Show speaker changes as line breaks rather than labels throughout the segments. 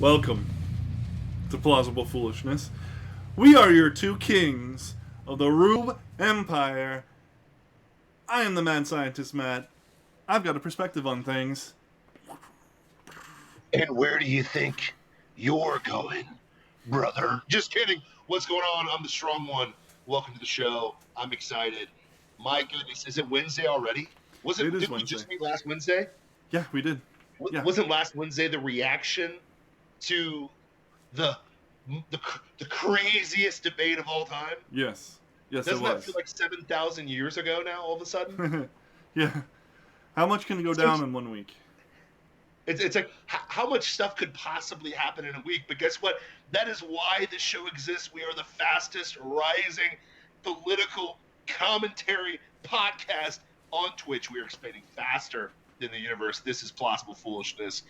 Welcome to Plausible Foolishness. We are your two kings of the Rube Empire. I am the mad scientist, Matt. I've got a perspective on things.
And where do you think you're going, brother? Just kidding. What's going on? I'm the strong one. Welcome to the show. I'm excited. My goodness, is it Wednesday already?
It is
Didn't we
Wednesday.
just meet last Wednesday?
Yeah, we did. Yeah.
Wasn't last Wednesday the reaction to the craziest debate of all time?
Yes. Yes,
Doesn't
it
that
was.
feel like 7,000 years ago now? All of a sudden,
Yeah. How much can go down in 1 week?
it's like how much stuff could possibly happen in a week. But guess what? That is why this show exists. We are the fastest rising political commentary podcast on Twitch. We are expanding faster than the universe. This is Plausible Foolishness.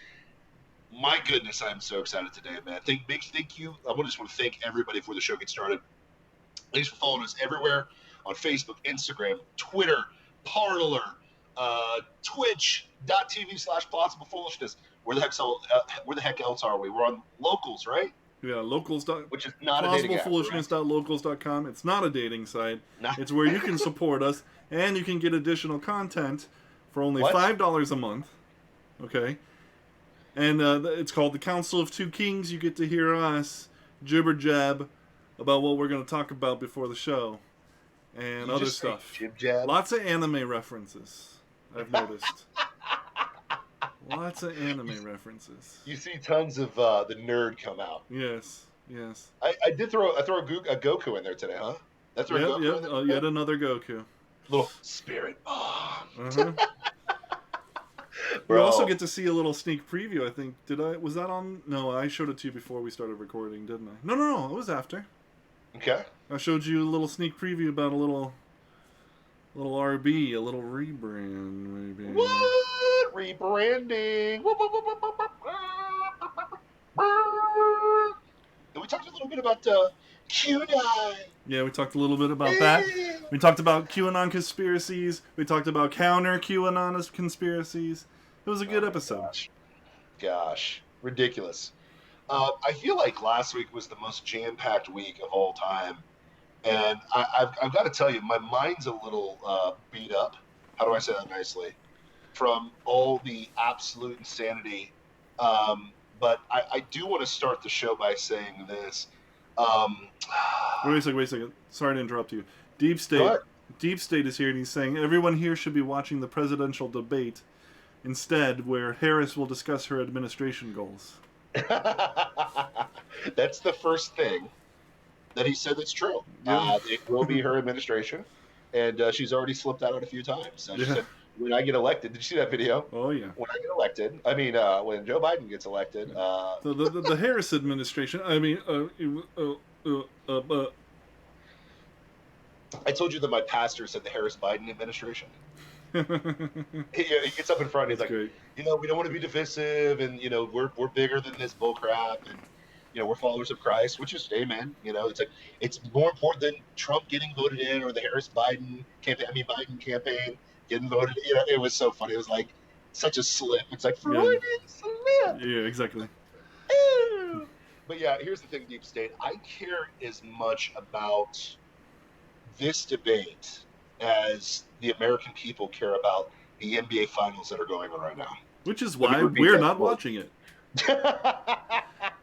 My goodness, I'm so excited today, man. Big thank you. I just want to thank everybody before the show gets started. Thanks for following us everywhere on Facebook, Instagram, Twitter, Parler, Twitch.tv/Plausible Foolishness. Where the heck else are we? We're on Locals, right?
Yeah, locals.
Which is not a dating app,
PlausibleFoolishness.locals.com. It's not a dating site. It's where you can support us, and you can get additional content for only $5 a month. Okay? And it's called the Council of Two Kings. You get to hear us jibber jab about what we're going to talk about before the show. And other stuff.
Jib-jab?
Lots of anime references, I've noticed. Lots of anime references.
You see tons of the nerd come out.
Yes.
I did throw a Goku in there today, huh? That's right.
Yep. Yet another Goku.
Little spirit bomb.
Uh-huh. We also get to see a little sneak preview, I think. Was that on? No, I showed it to you before we started recording, didn't I? No, it was after.
Okay.
I showed you a little sneak preview about a little RB, a little rebrand, maybe.
What? Rebranding. And we talked a little bit about QAnon.
Yeah, we talked a little bit about that. We talked about QAnon conspiracies. We talked about counter QAnon conspiracies. It was a good episode.
Gosh. Ridiculous. I feel like last week was the most jam-packed week of all time. And I've got to tell you, my mind's a little beat up. How do I say that nicely? From all the absolute insanity. But I do want to start the show by saying this.
Wait a second. Sorry to interrupt you. Deep State is here, and he's saying everyone here should be watching the presidential debate instead, where Harris will discuss her administration goals.
That's the first thing that he said that's true. Yeah. It will be her administration, and she's already slipped out a few times. So she said, when I get elected, did you see that video?
Oh, yeah.
When I get elected, when Joe Biden gets elected.
The Harris administration,
I told you that my pastor said the Harris Biden administration. He gets up in front and he's like,
great.
We don't want to be divisive, and we're bigger than this bullcrap, and we're followers of Christ, which is amen. It's like it's more important than Trump getting voted in or the Harris Biden campaign getting voted. It was so funny. It was like such a slip. It's like Freudian slip.
Yeah, exactly.
But yeah, here's the thing, Deep State. I care as much about this debate as the American people care about the NBA finals that are going on right now.
Which is why we're not watching it.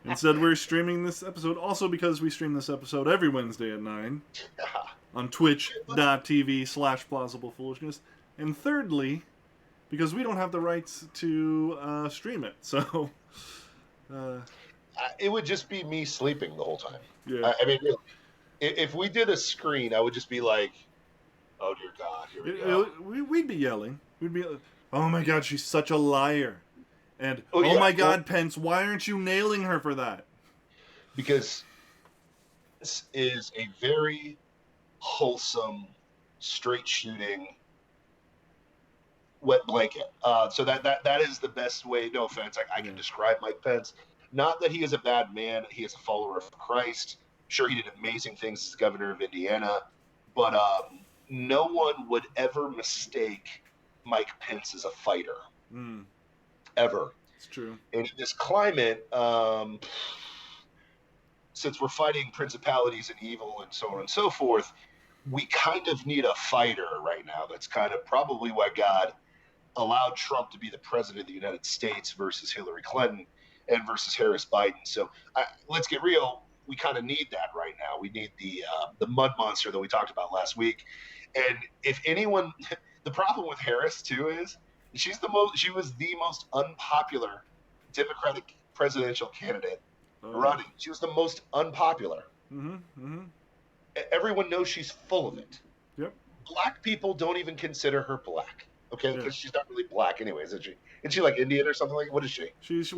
Instead, we're streaming this episode. Also, because we stream this episode every Wednesday at 9 on twitch.tv/Plausible Foolishness. And thirdly, because we don't have the rights to stream it. So
it would just be me sleeping the whole time.
Yeah.
If we did a screen, I would just be like, oh, dear God, here we go.
We'd be yelling. We'd be like, oh, my God, she's such a liar. And, oh my God, Pence, why aren't you nailing her for that?
Because this is a very wholesome, straight-shooting, wet blanket. So that is the best way, no offense, I can describe Mike Pence. Not that he is a bad man. He is a follower of Christ. Sure, he did amazing things as governor of Indiana. But no one would ever mistake Mike Pence as a fighter. Ever.
It's true.
And in this climate, since we're fighting principalities and evil and so on and so forth, we kind of need a fighter right now. That's kind of probably why God allowed Trump to be the president of the United States versus Hillary Clinton and versus Harris Biden. So let's get real. We kind of need that right now. We need the mud monster that we talked about last week. And if anyone, the problem with Harris too is she was the most unpopular Democratic presidential candidate running. She was the most unpopular.
Mm-hmm. Mm-hmm.
Everyone knows she's full of it.
Yep.
Black people don't even consider her black. Okay, because she's not really black, anyways, is she? Is she like Indian or something like? What is she?
She's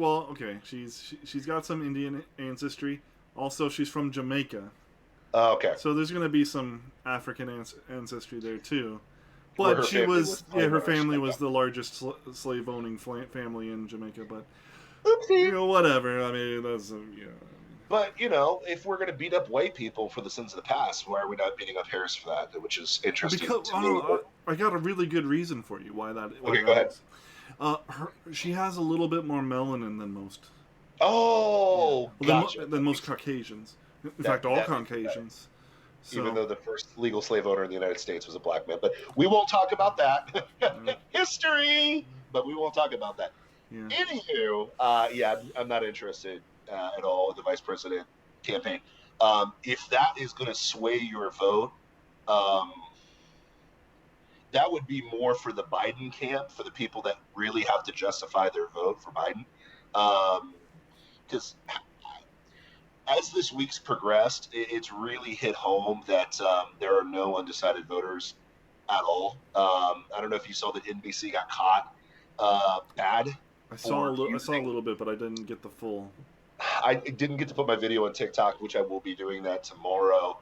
she's got some Indian ancestry. Also, she's from Jamaica.
Oh, okay.
So there's going to be some African ancestry there too. But she was her family was the largest slave owning family in Jamaica. But oopsie. Whatever. I mean, that's
But if we're going to beat up white people for the sins of the past, why are we not beating up Harris for that? Which is interesting.
Because I got a really good reason for you why that.
Okay, go ahead.
She has a little bit more melanin than most.
Oh, gotcha.
Than most Caucasians. In fact, all Caucasians.
So. Even though the first legal slave owner in the United States was a black man. But we won't talk about that. History! But we won't talk about that.
Yeah.
Anywho, I'm not interested at all in the vice president campaign. If that is going to sway your vote, that would be more for the Biden camp, for the people that really have to justify their vote for Biden. Because as this week's progressed, it's really hit home that there are no undecided voters at all. I don't know if you saw that NBC got caught bad.
I saw a little bit, but I didn't get the full.
I didn't get to put my video on TikTok, which I will be doing that tomorrow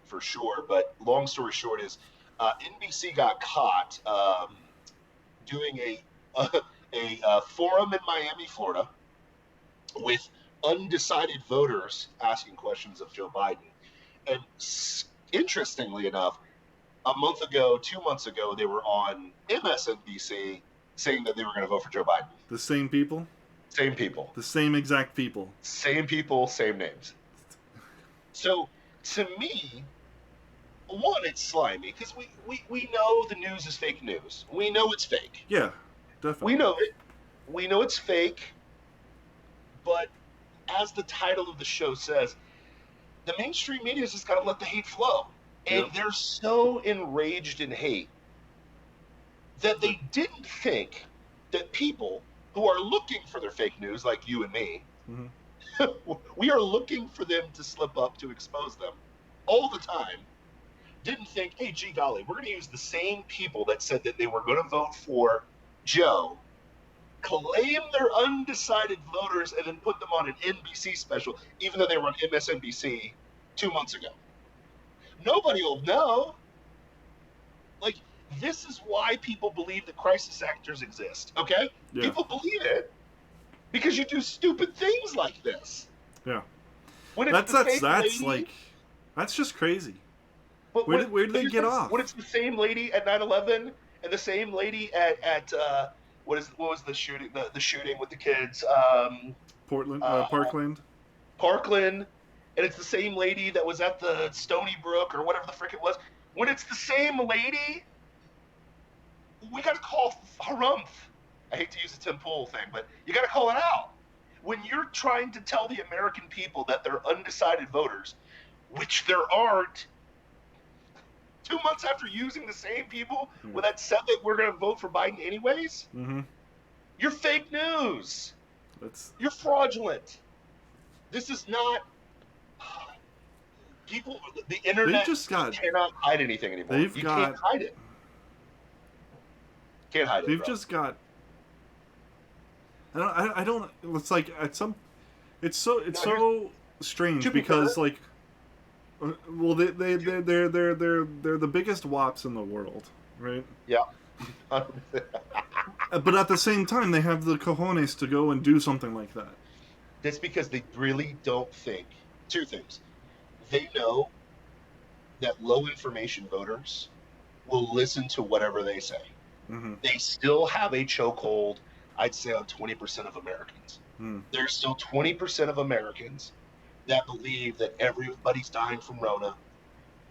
for sure. But long story short is NBC got caught doing a forum in Miami, Florida, with undecided voters asking questions of Joe Biden. And interestingly enough, 2 months ago, they were on MSNBC saying that they were going to vote for Joe Biden.
The same people?
Same people.
The same exact people.
Same people, same names. So, to me, one, it's slimy, because we know the news is fake news. We know it's fake.
Yeah, definitely.
We know it. We know it's fake. But as the title of the show says, the mainstream media has just got to let the hate flow. And they're so enraged in hate that they didn't think that people who are looking for their fake news, like you and me, we are looking for them to slip up to expose them all the time. Didn't think, hey, gee golly, we're going to use the same people that said that they were going to vote for Joe, claim their undecided voters, and then put them on an NBC special, even though they were on MSNBC 2 months ago. Nobody will know. Like, this is why people believe that crisis actors exist, okay? Yeah. People believe it because you do stupid things like this.
Yeah.
When
that's just crazy.
But
where did they get off?
When it's the same lady at 9/11 and the same lady at what was the shooting? The shooting with the kids.
Parkland.
Parkland, and it's the same lady that was at the Stony Brook or whatever the frick it was. When it's the same lady, we got to call harumph. I hate to use the Tim Pool thing, but you got to call it out. When you're trying to tell the American people that they're undecided voters, which there aren't, 2 months after using the same people that said that we're going to vote for Biden anyways, you're fake news. You're fraudulent. This is not... People, the internet cannot hide anything anymore. Can't hide it. Can't hide it.
They've just got... I don't. It's like at some. It's so strange because like. Well, they're the biggest wops in the world, right?
Yeah.
But at the same time, they have the cojones to go and do something like that.
That's because they really don't think. Two things. They know that low information voters will listen to whatever they say. They still have a chokehold I'd say on 20% of Americans.
Hmm.
There's still 20% of Americans that believe that everybody's dying from Rona.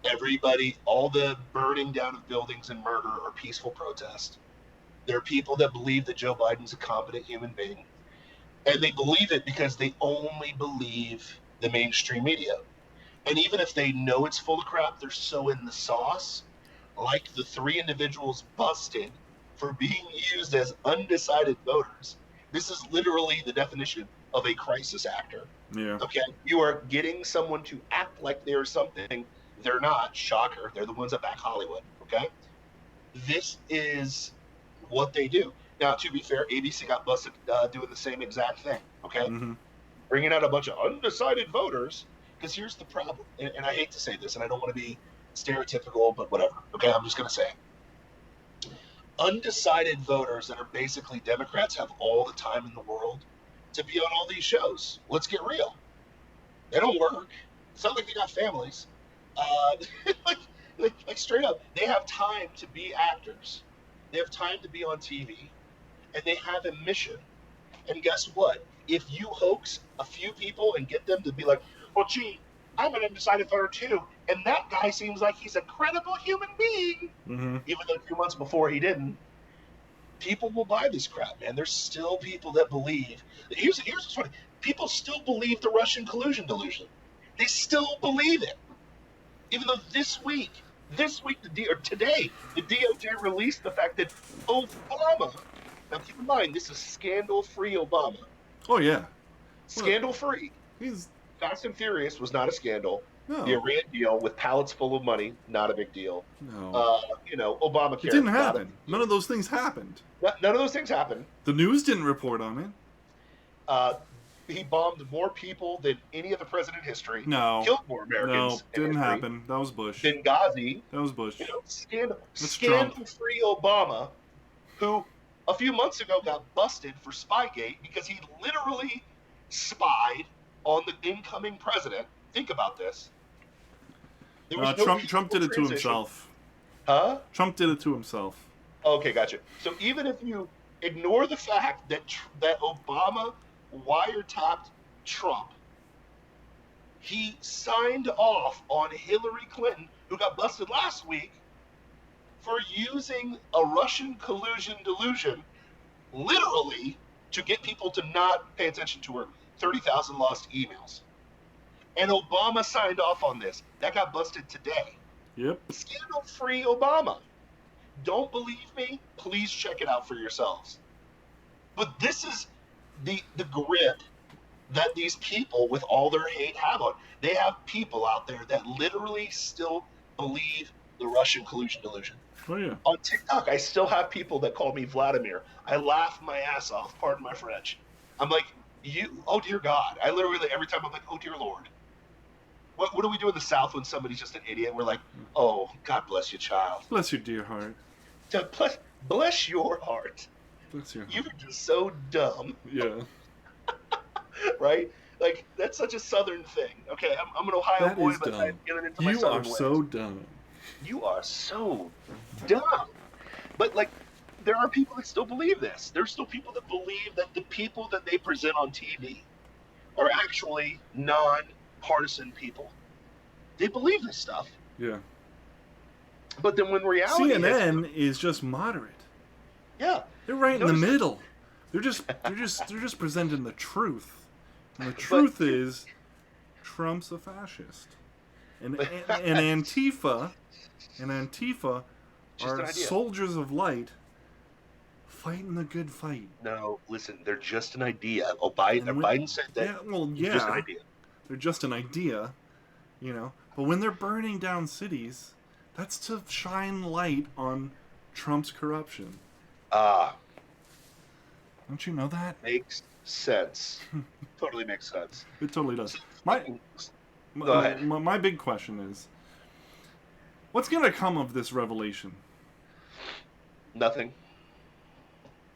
Everybody, all the burning down of buildings and murder are peaceful protest. There are people that believe that Joe Biden's a competent human being. And they believe it because they only believe the mainstream media. And even if they know it's full of crap, they're so in the sauce, like the three individuals busted for being used as undecided voters. This is literally the definition of a crisis actor.
Yeah.
Okay? You are getting someone to act like they're something they're not. Shocker. They're the ones that back Hollywood. Okay? This is what they do. Now, to be fair, ABC got busted doing the same exact thing. Okay?
Mm-hmm.
Bringing out a bunch of undecided voters. Because here's the problem, and I hate to say this, and I don't want to be stereotypical, but whatever. Okay, I'm just going to say it. Undecided voters that are basically Democrats have all the time in the world to be on all these shows. Let's get real. They don't work. It's not like they got families. Like, like straight up, they have time to be actors. They have time to be on TV, and they have a mission. And guess what? If you hoax a few people and get them to be like, well, gee, I'm an undecided voter too, and that guy seems like he's a credible human being,
Mm-hmm.
even though a few months before he didn't, people will buy this crap, man. There's still people that believe. Here's what's funny. People still believe the Russian collusion delusion. They still believe it. Even though today, the DOJ released the fact that Obama, now keep in mind, this is scandal-free Obama.
Oh yeah.
Scandal-free.
He's
Fast and Furious was not a scandal.
no.
The Iran deal with pallets full of money, not a big deal.
No.
Obamacare.
It didn't happen. None of those things happened.
None of those things happened.
The news didn't report on it.
He bombed more people than any other president in history.
No.
Killed more Americans.
No, didn't happen. That was Bush.
Benghazi.
That was Bush.
Scandal-free Obama, who a few months ago got busted for Spygate because he literally spied on the incoming president. Think about this.
Trump did it to himself.
Huh?
Trump did it to himself.
Okay, gotcha. So even if you ignore the fact that Obama wiretapped Trump, he signed off on Hillary Clinton, who got busted last week, for using a Russian collusion delusion, literally, to get people to not pay attention to her 30,000 lost emails. And Obama signed off on this. That got busted today.
Yep.
Scandal-free Obama. Don't believe me? Please check it out for yourselves. But this is the grip that these people with all their hate have on. They have people out there that literally still believe the Russian collusion delusion.
Oh, yeah.
On TikTok, I still have people that call me Vladimir. I laugh my ass off, pardon my French. I'm like, oh dear God. I literally, every time I'm like, oh dear Lord. What do we do in the South when somebody's just an idiot? We're like, oh, God bless you, child.
Bless your dear heart.
Bless your heart.
Bless your heart.
You're just so dumb.
Yeah.
Right? Like, that's such a Southern thing. Okay, I'm an Ohio boy, but I'm getting into my Southern ways.
You are so dumb.
You are so dumb. But, like, there are people that still believe this. There's still people that believe that the people that they present on TV are actually non-partisan people. They believe this stuff.
Yeah.
But then when reality
CNN is just moderate.
Yeah.
They're right in the middle. They're just presenting the truth. And the truth is Trump's a fascist. And Antifa are soldiers of light fighting the good fight.
No, listen, they're just an idea. Biden said that.
Yeah,
just an idea.
They're just an idea, But when they're burning down cities, that's to shine light on Trump's corruption. Don't you know that?
Makes sense. Totally makes sense.
It totally does. My big question is, what's going to come of this revelation?
Nothing.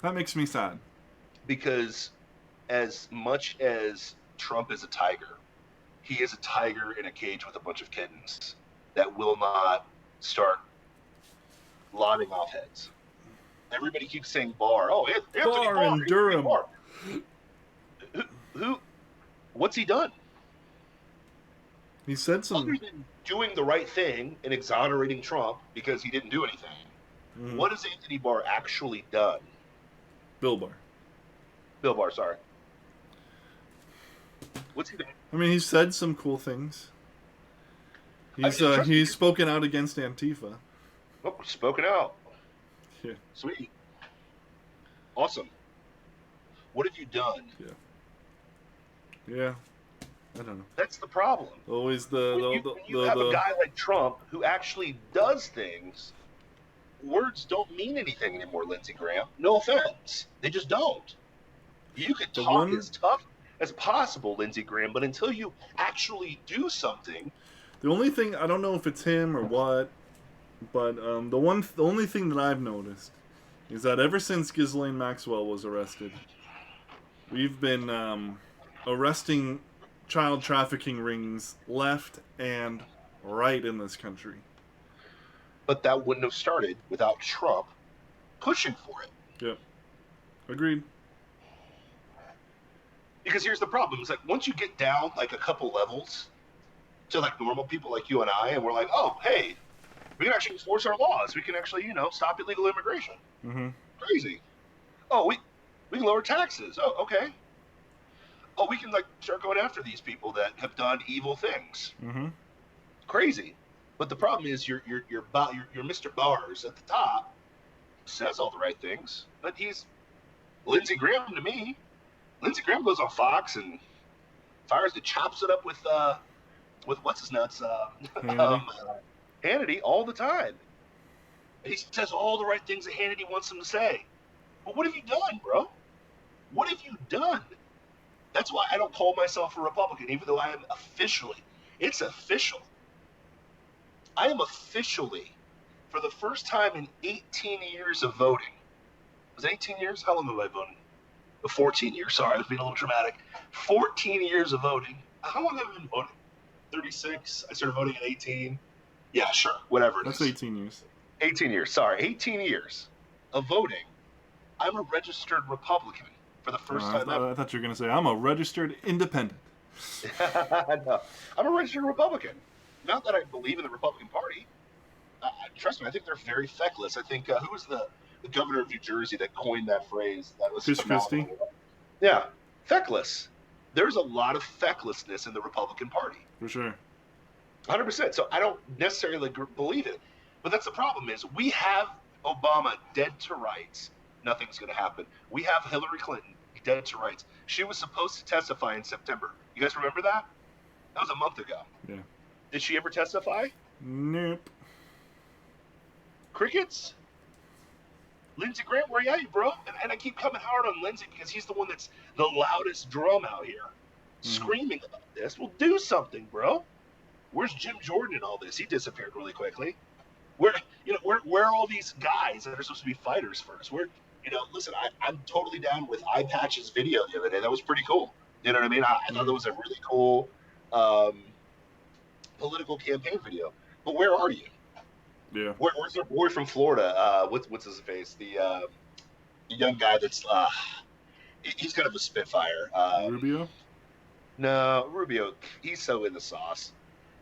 That makes me sad.
Because as much as Trump is a tiger, he is a tiger in a cage with a bunch of kittens that will not start lopping off heads. Everybody keeps saying Barr. Oh, Anthony
Barr
Barr.
in Durham.
Barr. Who? What's he done?
He said some.
Other than doing the right thing and exonerating Trump because he didn't do anything, what has Anthony Barr actually done?
Bill Barr.
Bill Barr, sorry. What's he done?
I mean, he said some cool things. He's spoken out against Antifa.
Oh, spoken out.
Yeah.
Sweet. Awesome. What have you done?
Yeah. I don't know.
That's the problem.
Always
when you have a guy like Trump who actually does things, words don't mean anything anymore, Lindsey Graham. No offense. They just don't. You can talk as tough as possible, Lindsey Graham, but until you actually do something.
The only thing, I don't know if it's him or what, but the only thing that I've noticed is that ever since Ghislaine Maxwell was arrested, we've been arresting child trafficking rings left and right in this country.
But that wouldn't have started without Trump pushing for it.
Yep. Agreed.
Because here's the problem. It's like once you get down like a couple levels to like normal people like you and I, and we're like, oh, hey, we can actually enforce our laws. We can actually, stop illegal immigration.
Mm-hmm.
Crazy. Oh, we can lower taxes. Oh, okay. Oh, we can like start going after these people that have done evil things.
Mm-hmm.
Crazy. But the problem is your Mr. Bars at the top says all the right things, but he's Lindsey Graham to me. Lindsey Graham goes on Fox and chops it up with what's his nuts, Hannity all the time. He says all the right things that Hannity wants him to say. But what have you done, bro? What have you done? That's why I don't call myself a Republican, even though I am officially. It's official. I am officially, for the first time in 18 years of voting. Was it 18 years? How long have I voted? 14 years. Sorry, I was being a little dramatic. 14 years of voting. How long have I been voting? 36. I started voting at 18. Yeah, sure. Whatever it is.
That's 18 years.
18 years. Sorry. 18 years of voting. I'm a registered Republican for the first time ever.
I thought you were going to say, I'm a registered independent.
No, I'm a registered Republican. Not that I believe in the Republican Party. Trust me, I think they're very feckless. I think, who was the governor of New Jersey that coined that phrase? That was
Chris Christie.
Yeah, feckless. There's a lot of fecklessness in the Republican Party.
For sure.
100%. So I don't necessarily believe it. But that's the problem is we have Obama dead to rights. Nothing's going to happen. We have Hillary Clinton dead to rights. She was supposed to testify in September. You guys remember that? That was a month ago.
Yeah.
Did she ever testify?
Nope.
Crickets? Lindsey Graham, where are you, bro? And I keep coming hard on Lindsey because he's the one that's the loudest drum out here, screaming about this. Well, do something, bro. Where's Jim Jordan in all this? He disappeared really quickly. Where are all these guys that are supposed to be fighters first? Listen, I'm totally down with Eye Patch's video the other day. That was pretty cool. You know what I mean? I thought that was a really cool political campaign video. But where are you?
Yeah.
Where's our boy from Florida? What's his face? The young guy that's he's kind of a spitfire.
Rubio?
No, Rubio. He's so in the sauce.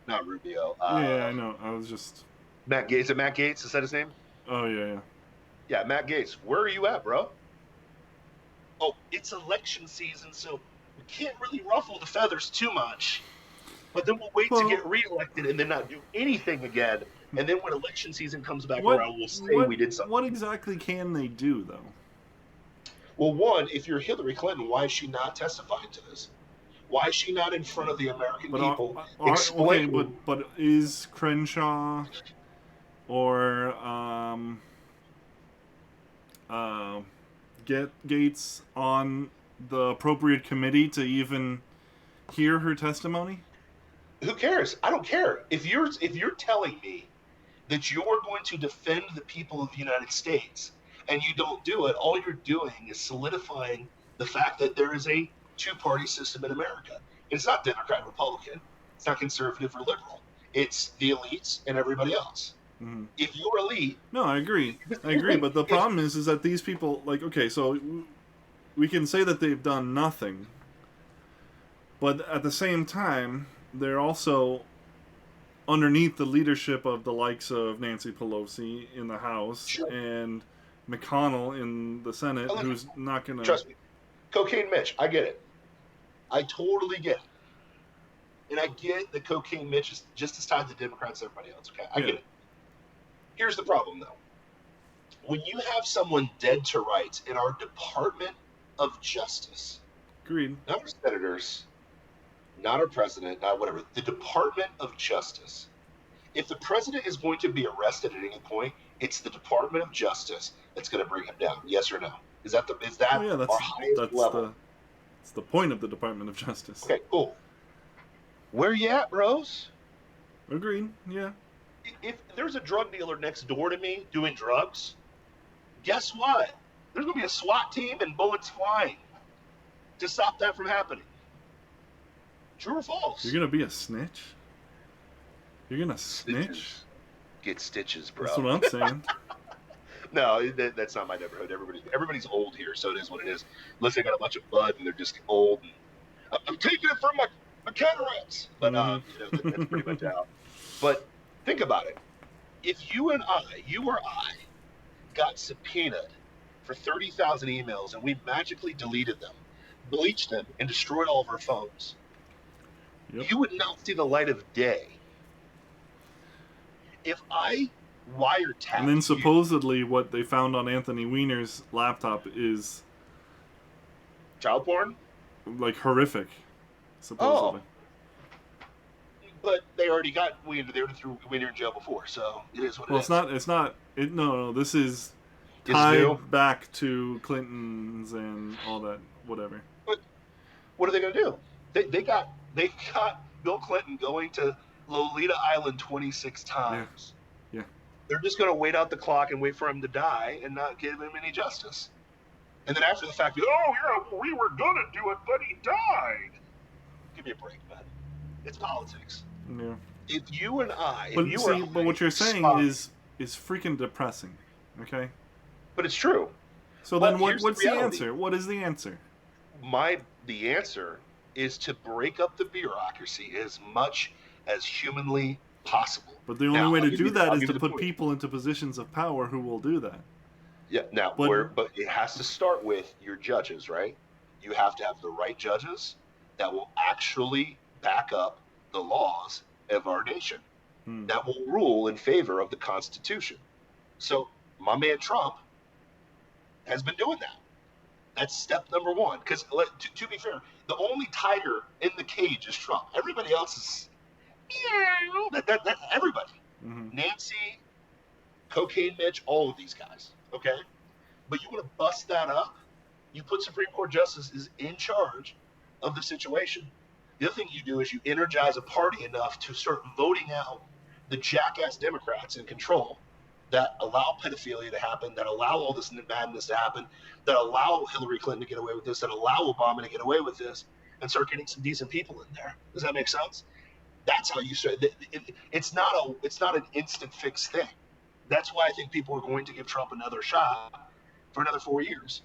Not Rubio.
Yeah, I know. I was just
Matt Gaetz. Is it Matt Gaetz? Is that his name?
Oh yeah.
Yeah, Matt Gaetz. Where are you at, bro? Oh, it's election season, so we can't really ruffle the feathers too much. But then we'll wait to get reelected and then not do anything again. And then when election season comes back around, we'll say we did something.
What exactly can they do, though?
Well, one, if you're Hillary Clinton, why is she not testifying to this? Why is she not in front of the American people explaining?
Okay, but is Crenshaw or Gates on the appropriate committee to even hear her testimony?
Who cares? I don't care. If you're telling me that you're going to defend the people of the United States and you don't do it, all you're doing is solidifying the fact that there is a two-party system in America. It's not Democrat, Republican. It's not conservative or liberal. It's the elites and everybody else.
Mm-hmm.
If you're elite...
No, I agree. But the problem is that these people, like, okay, so we can say that they've done nothing, but at the same time, they're also underneath the leadership of the likes of Nancy Pelosi in the House and McConnell in the Senate, who's not going to...
Trust me. Cocaine Mitch, I get it. I totally get it. And I get that Cocaine Mitch is just as tied to the Democrats as everybody else, okay? I get it. Here's the problem, though. When you have someone dead to rights in our Department of Justice...
Agreed.
Not our senators, not our president, not whatever. The Department of Justice. If the president is going to be arrested at any point, it's the Department of Justice that's going to bring him down. Yes or no? Is that our highest level?
That's the point of the Department of Justice.
Okay, cool. Where you at, bros?
Agreed. Yeah.
If there's a drug dealer next door to me doing drugs, guess what? There's going to be a SWAT team and bullets flying to stop that from happening. True or false?
You're going to be a snitch? You're going to snitch?
Stitches. Get stitches, bro.
That's what I'm saying.
No, that's not my neighborhood. Everybody's old here, so it is what it is. Unless they got a bunch of bud and they're just old. And, I'm taking it from my cataracts. But, that's pretty much out. But think about it. If you or I, got subpoenaed for 30,000 emails and we magically deleted them, bleached them, and destroyed all of our phones, you would not see the light of day. If I wiretapped
and then supposedly what they found on Anthony Weiner's laptop is...
child porn?
Like horrific, supposedly.
Oh. But they already got Weiner. They already threw Weiner in jail before, so it is what it is.
No, this is tied back to Clinton's and all that, whatever.
But what are they going to do? They got Bill Clinton going to Lolita Island 26 times.
Yeah.
They're just going to wait out the clock and wait for him to die and not give him any justice. And then after the fact, we were going to do it, but he died. Give me a break, man. It's politics.
Yeah.
If you and I...
But what you're saying is freaking depressing, okay?
But it's true.
So then what's the answer? What is the answer?
The answer is to break up the bureaucracy as much as humanly possible.
But the only way to do that is to put people into positions of power who will do that.
Yeah, but it has to start with your judges, right? You have to have the right judges that will actually back up the laws of our nation, that will rule in favor of the Constitution. So my man Trump has been doing that. That's step number one. Because to be fair, the only tiger in the cage is Trump. Everybody else is everybody. Mm-hmm. Nancy, Cocaine Mitch, all of these guys. Okay, but you want to bust that up? You put Supreme Court justices in charge of the situation. The other thing you do is you energize a party enough to start voting out the jackass Democrats in control that allow pedophilia to happen, that allow all this madness to happen, that allow Hillary Clinton to get away with this, that allow Obama to get away with this, and start getting some decent people in there. Does that make sense? That's how you start. It's not an instant fix thing. That's why I think people are going to give Trump another shot for another 4 years.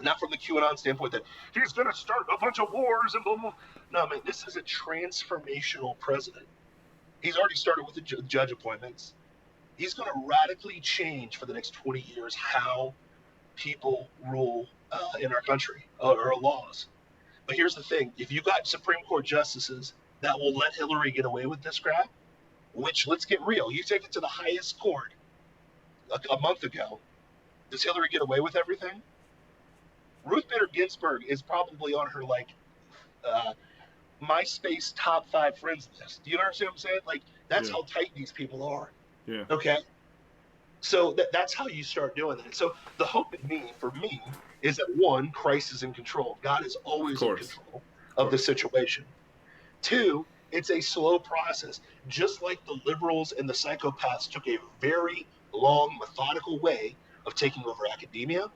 Not from the QAnon standpoint that he's going to start a bunch of wars and blah, blah. No, man, this is a transformational president. He's already started with the judge appointments. He's going to radically change for the next 20 years how people rule in our country, or laws. But here's the thing. If you got Supreme Court justices that will let Hillary get away with this crap, which, let's get real, you take it to the highest court a month ago, does Hillary get away with everything? Ruth Bader Ginsburg is probably on her, MySpace top 5 friends list. Do you understand what I'm saying? Like, that's how tight these people are.
Yeah.
Okay? So that's how you start doing that. So the hope for me, is that, one, Christ is in control. God is always in control of the situation. 2, it's a slow process. Just like the liberals and the psychopaths took a very long, methodical way of taking over academia,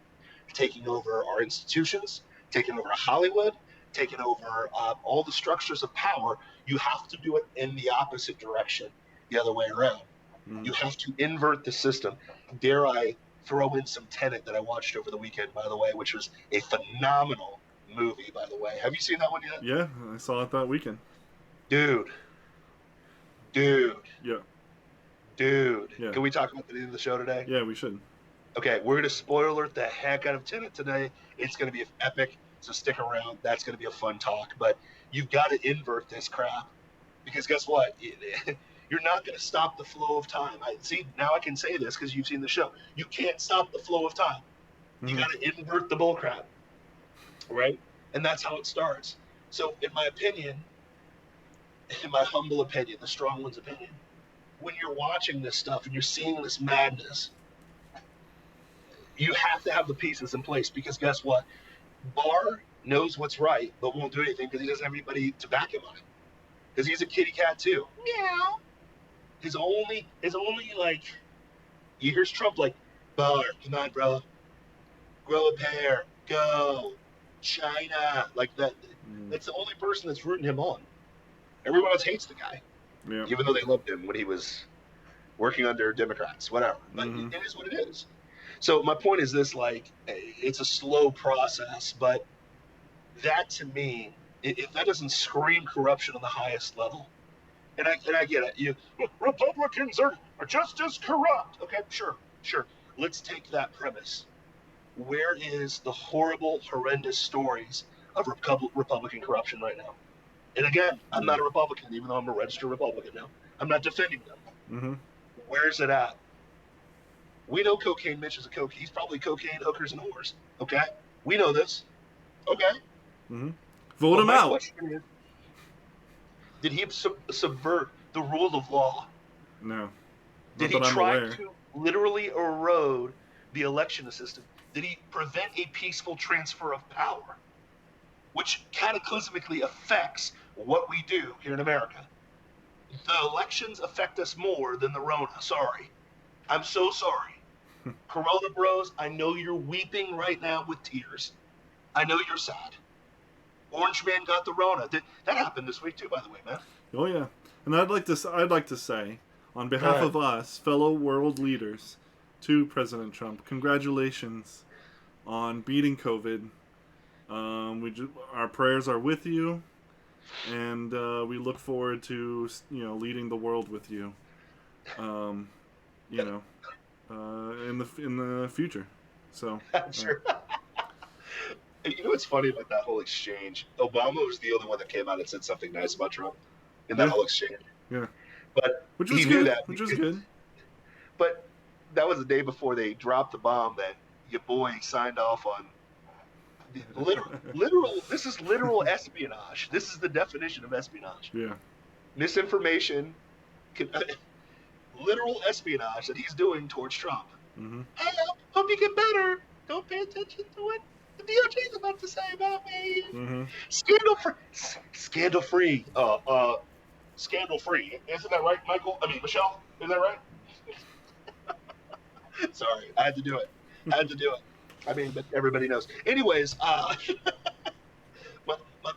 taking over our institutions, taking over Hollywood, taking over all the structures of power, you have to do it in the opposite direction, the other way around. You have to invert the system. Dare I throw in some Tenet that I watched over the weekend, by the way, which was a phenomenal movie, by the way. Have you seen that one yet?
Yeah, I saw it that weekend.
Dude. Dude.
Yeah.
Dude.
Yeah.
Can we talk about the end of the show today?
Yeah, we should.
Okay, we're going to spoiler alert the heck out of Tenet today. It's going to be epic, so stick around. That's going to be a fun talk. But you've got to invert this crap. Because guess what? You're not going to stop the flow of time. Now I can say this because you've seen the show. You can't stop the flow of time. You got to invert the bullcrap, right? And that's how it starts. So, in my opinion, in my humble opinion, the strong one's opinion, when you're watching this stuff and you're seeing this madness, you have to have the pieces in place because guess what? Barr knows what's right, but won't do anything because he doesn't have anybody to back him on it. Because he's a kitty cat too. Meow. His only like, here's Trump like, Barr, come on, bro, grow a pair, go, China, like that. That's the only person that's rooting him on. Everyone else hates the guy, even though they loved him when he was working under Democrats, whatever. But it is what it is. So my point is this: like, it's a slow process, but that to me, if that doesn't scream corruption on the highest level, and I get it, Republicans are just as corrupt. Okay, sure. Let's take that premise. Where is the horrible, horrendous stories of Republican corruption right now? And again, I'm not a Republican, even though I'm a registered Republican now. I'm not defending them. Where's it at? We know Cocaine Mitch is a cocaine. He's probably cocaine hookers and whores. Okay, we know this. Okay.
Vote him out.
Is, did he subvert the rule of law?
No.
Did he try to literally erode the election system? Did he prevent a peaceful transfer of power, which cataclysmically affects what we do here in America? The elections affect us more than the Rona. Sorry. I'm so sorry. Corona bros, I know you're weeping right now with tears. I know you're sad. Orange Man got the Rona. That happened this week too, by the way, man.
Oh yeah. And I'd like to say, on behalf of us, fellow world leaders, to President Trump, congratulations on beating COVID. Our prayers are with you, and we look forward to leading the world with you. In the future. So
sure. You know what's funny about that whole exchange? Obama was the only one that came out and said something nice about Trump in that whole exchange.
Yeah.
But
which was
he
good.
knew that.
Which was good.
But that was the day before they dropped the bomb that your boy signed off on. Literal. This is literal espionage. This is the definition of espionage.
Yeah.
Misinformation. Literal espionage that he's doing towards Trump. Hey, hope you get better. Don't pay attention to what the DOJ is about to say about me. Scandal free. Scandal free. Isn't that right, Michael? I mean, Michelle? Is that right? Sorry, I had to do it. I mean, but everybody knows. Anyways, my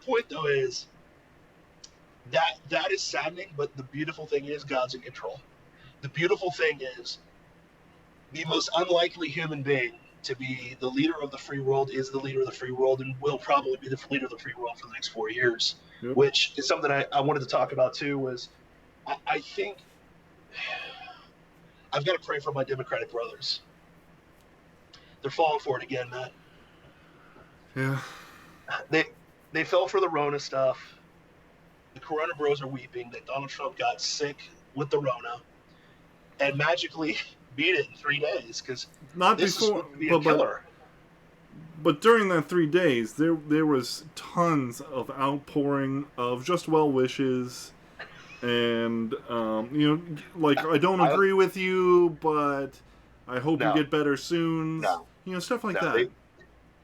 point though is that is saddening, but the beautiful thing is God's in control. The beautiful thing is the most unlikely human being to be the leader of the free world is the leader of the free world and will probably be the leader of the free world for the next 4 years, which is something I wanted to talk about too. Was I think I've got to pray for my Democratic brothers. They're falling for it again, man.
Yeah.
They fell for the Rona stuff. The Corona bros are weeping that Donald Trump got sick with the Rona and magically beat it in 3 days because this is supposed to be a killer.
But during that 3 days, there was tons of outpouring of just well wishes, and like I don't agree with you, but I hope you get better soon. Stuff like that.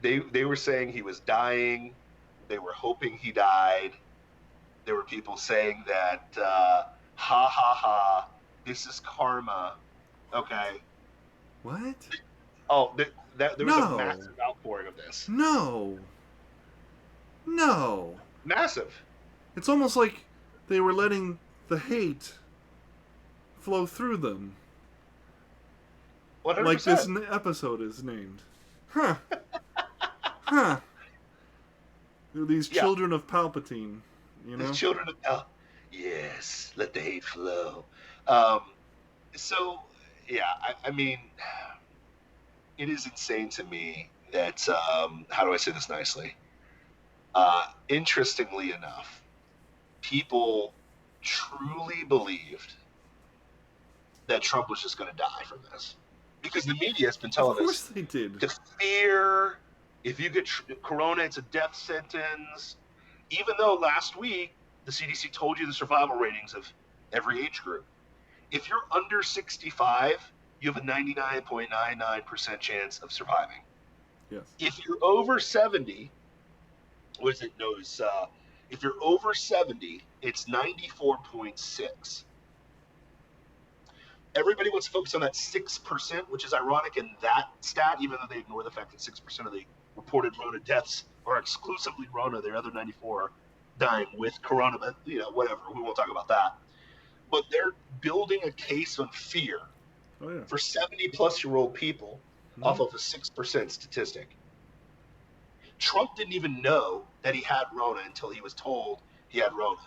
They were saying he was dying. They were hoping he died. There were people saying that ha ha ha, this is karma. Okay.
What?
Oh, there was a massive outpouring of this.
No.
Massive.
It's almost like they were letting the hate flow through them.
100%.
Like this episode is named. Huh. Huh. These children of Palpatine, you know?
These children of yes, let the hate flow. So, yeah, I mean, it is insane to me that, how do I say this nicely? Interestingly enough, people truly believed that Trump was just going to die from this. Because the media has been telling us.
Of course they did.
To fear, if you get corona, it's a death sentence. Even though last week, the CDC told you the survival ratings of every age group. If you're under 65, you have a 99.99% chance of surviving.
Yes.
If you're over 70, what is it? No, it's, if you're over 70, it's 94.6. Everybody wants to focus on that 6%, which is ironic in that stat, even though they ignore the fact that 6% of the reported Rona deaths are exclusively Rona. The other 94 are dying with Corona, but, whatever. We won't talk about that. But they're building a case on fear for 70-plus-year-old people off of a 6% statistic. Trump didn't even know that he had Rona until he was told he had Rona.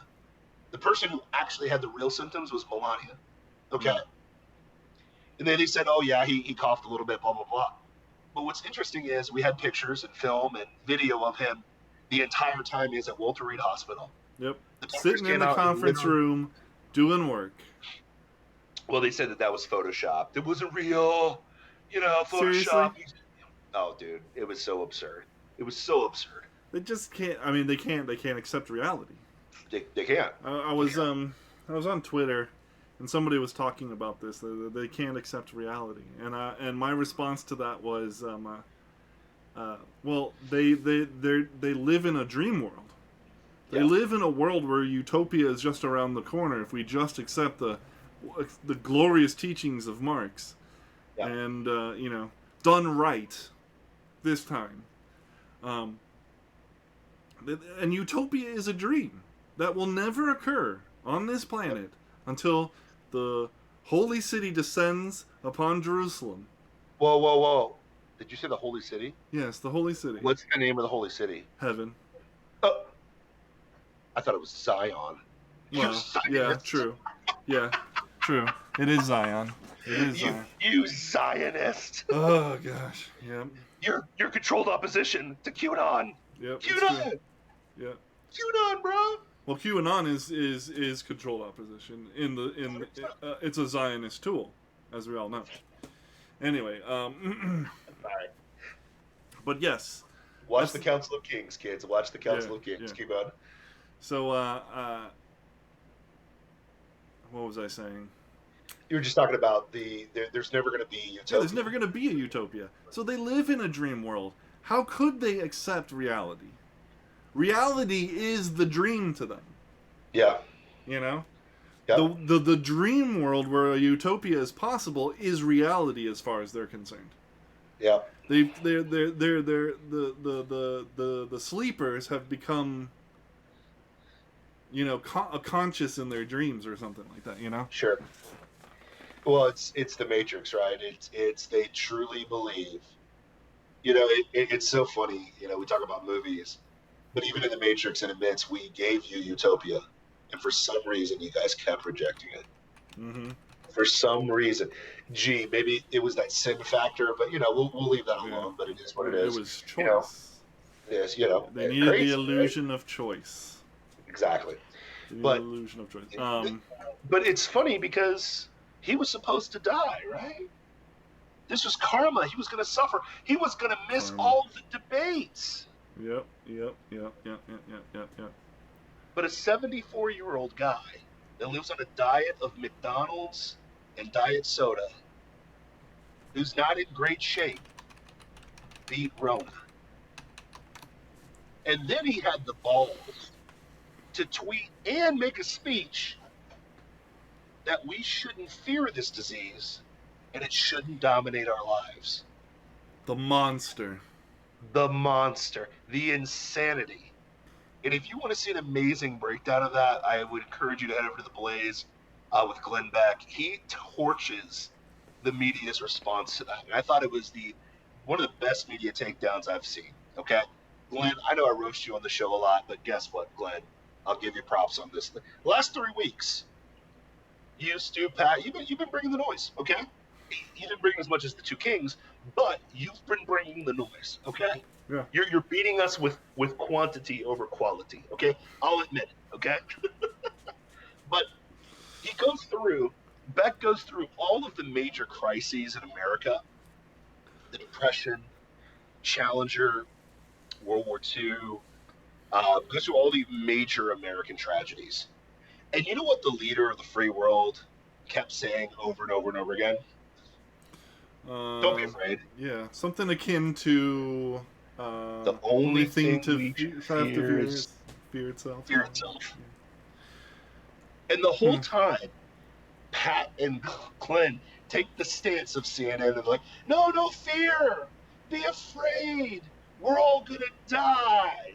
The person who actually had the real symptoms was Melania. Okay? Mm-hmm. And then they said, oh, yeah, he coughed a little bit, blah, blah, blah. But what's interesting is we had pictures and film and video of him the entire time he was at Walter Reed Hospital.
Yep. Sitting in the conference room doing work.
Well, they said that was Photoshopped. It wasn't real, Photoshop.
Seriously?
Oh, dude, it was so absurd. It was so absurd.
They just can't. I mean, they can't accept reality.
They can't.
I was on Twitter, and somebody was talking about this. They can't accept reality, and my response to that was, well, they live in a dream world. They live in a world where utopia is just around the corner if we just accept the glorious teachings of Marx, and done right this time. And utopia is a dream that will never occur on this planet until the holy city descends upon Jerusalem.
Whoa, whoa, whoa. Did you say the holy city?
Yes, the holy city.
What's the name of the holy city?
Heaven.
Oh. I thought it was Zion.
Well, yeah, true. Yeah, true. It is Zion. It is Zion.
You Zionist.
Oh, gosh. Yep.
You're controlled opposition to QAnon.
Yep.
QAnon.
Yeah.
QAnon, bro.
Well, QAnon is controlled opposition it's a Zionist tool, as we all know. Anyway,
Sorry.
But yes.
Watch the Council of Kings, kids. Watch the Council of Kings. Keep on.
So, what was I saying?
You were just talking about there's never going to be utopia.
Yeah, there's never going to be a utopia. So they live in a dream world. How could they accept reality? Reality is the dream to them.
Yeah.
Yeah.
The
dream world where a utopia is possible is reality as far as they're concerned.
Yeah.
The sleepers have become conscious in their dreams or something like that,
Sure. Well, it's the Matrix, right? It's they truly believe. It's so funny. We talk about movies, but even in the Matrix, it admits we gave you utopia, and for some reason, you guys kept rejecting it.
Mm-hmm.
For some reason, maybe it was that sin factor, but we'll leave that alone. But it is what it is.
It was choice.
It is.
They needed the illusion of choice.
Exactly.
The illusion of choice.
But it's funny because he was supposed to die, right? This was karma. He was going to suffer. He was going to miss all the debates.
Yep.
But a 74-year-old guy that lives on a diet of McDonald's and diet soda, who's not in great shape, beat Rona. And then he had the balls to tweet and make a speech that we shouldn't fear this disease and it shouldn't dominate our lives.
The monster.
The insanity. And if you want to see an amazing breakdown of that, I would encourage you to head over to The Blaze. with Glenn Beck. He torches the media's response to that. And I thought it was one of the best media takedowns I've seen. Okay, Glenn, I know I roast you on the show a lot, but guess what, Glenn? I'll give you props on this. The last 3 weeks, you, Stu, Pat, you've been bringing the noise. Okay, you didn't bring as much as the two kings, but you've been bringing the noise. Okay,
Yeah.
You're beating us with quantity over quality. Okay, I'll admit it. Okay, but Beck goes through all of the major crises in America: the Depression, Challenger, World War II. Goes through all the major American tragedies. And you know what the leader of the free world kept saying over and over and over again? Don't be afraid.
Yeah, something akin to
The only thing
to
we
have to
fear is
fear itself.
fear itself. And the whole time, Pat and Glenn take the stance of CNN and like, no fear, be afraid, we're all gonna die.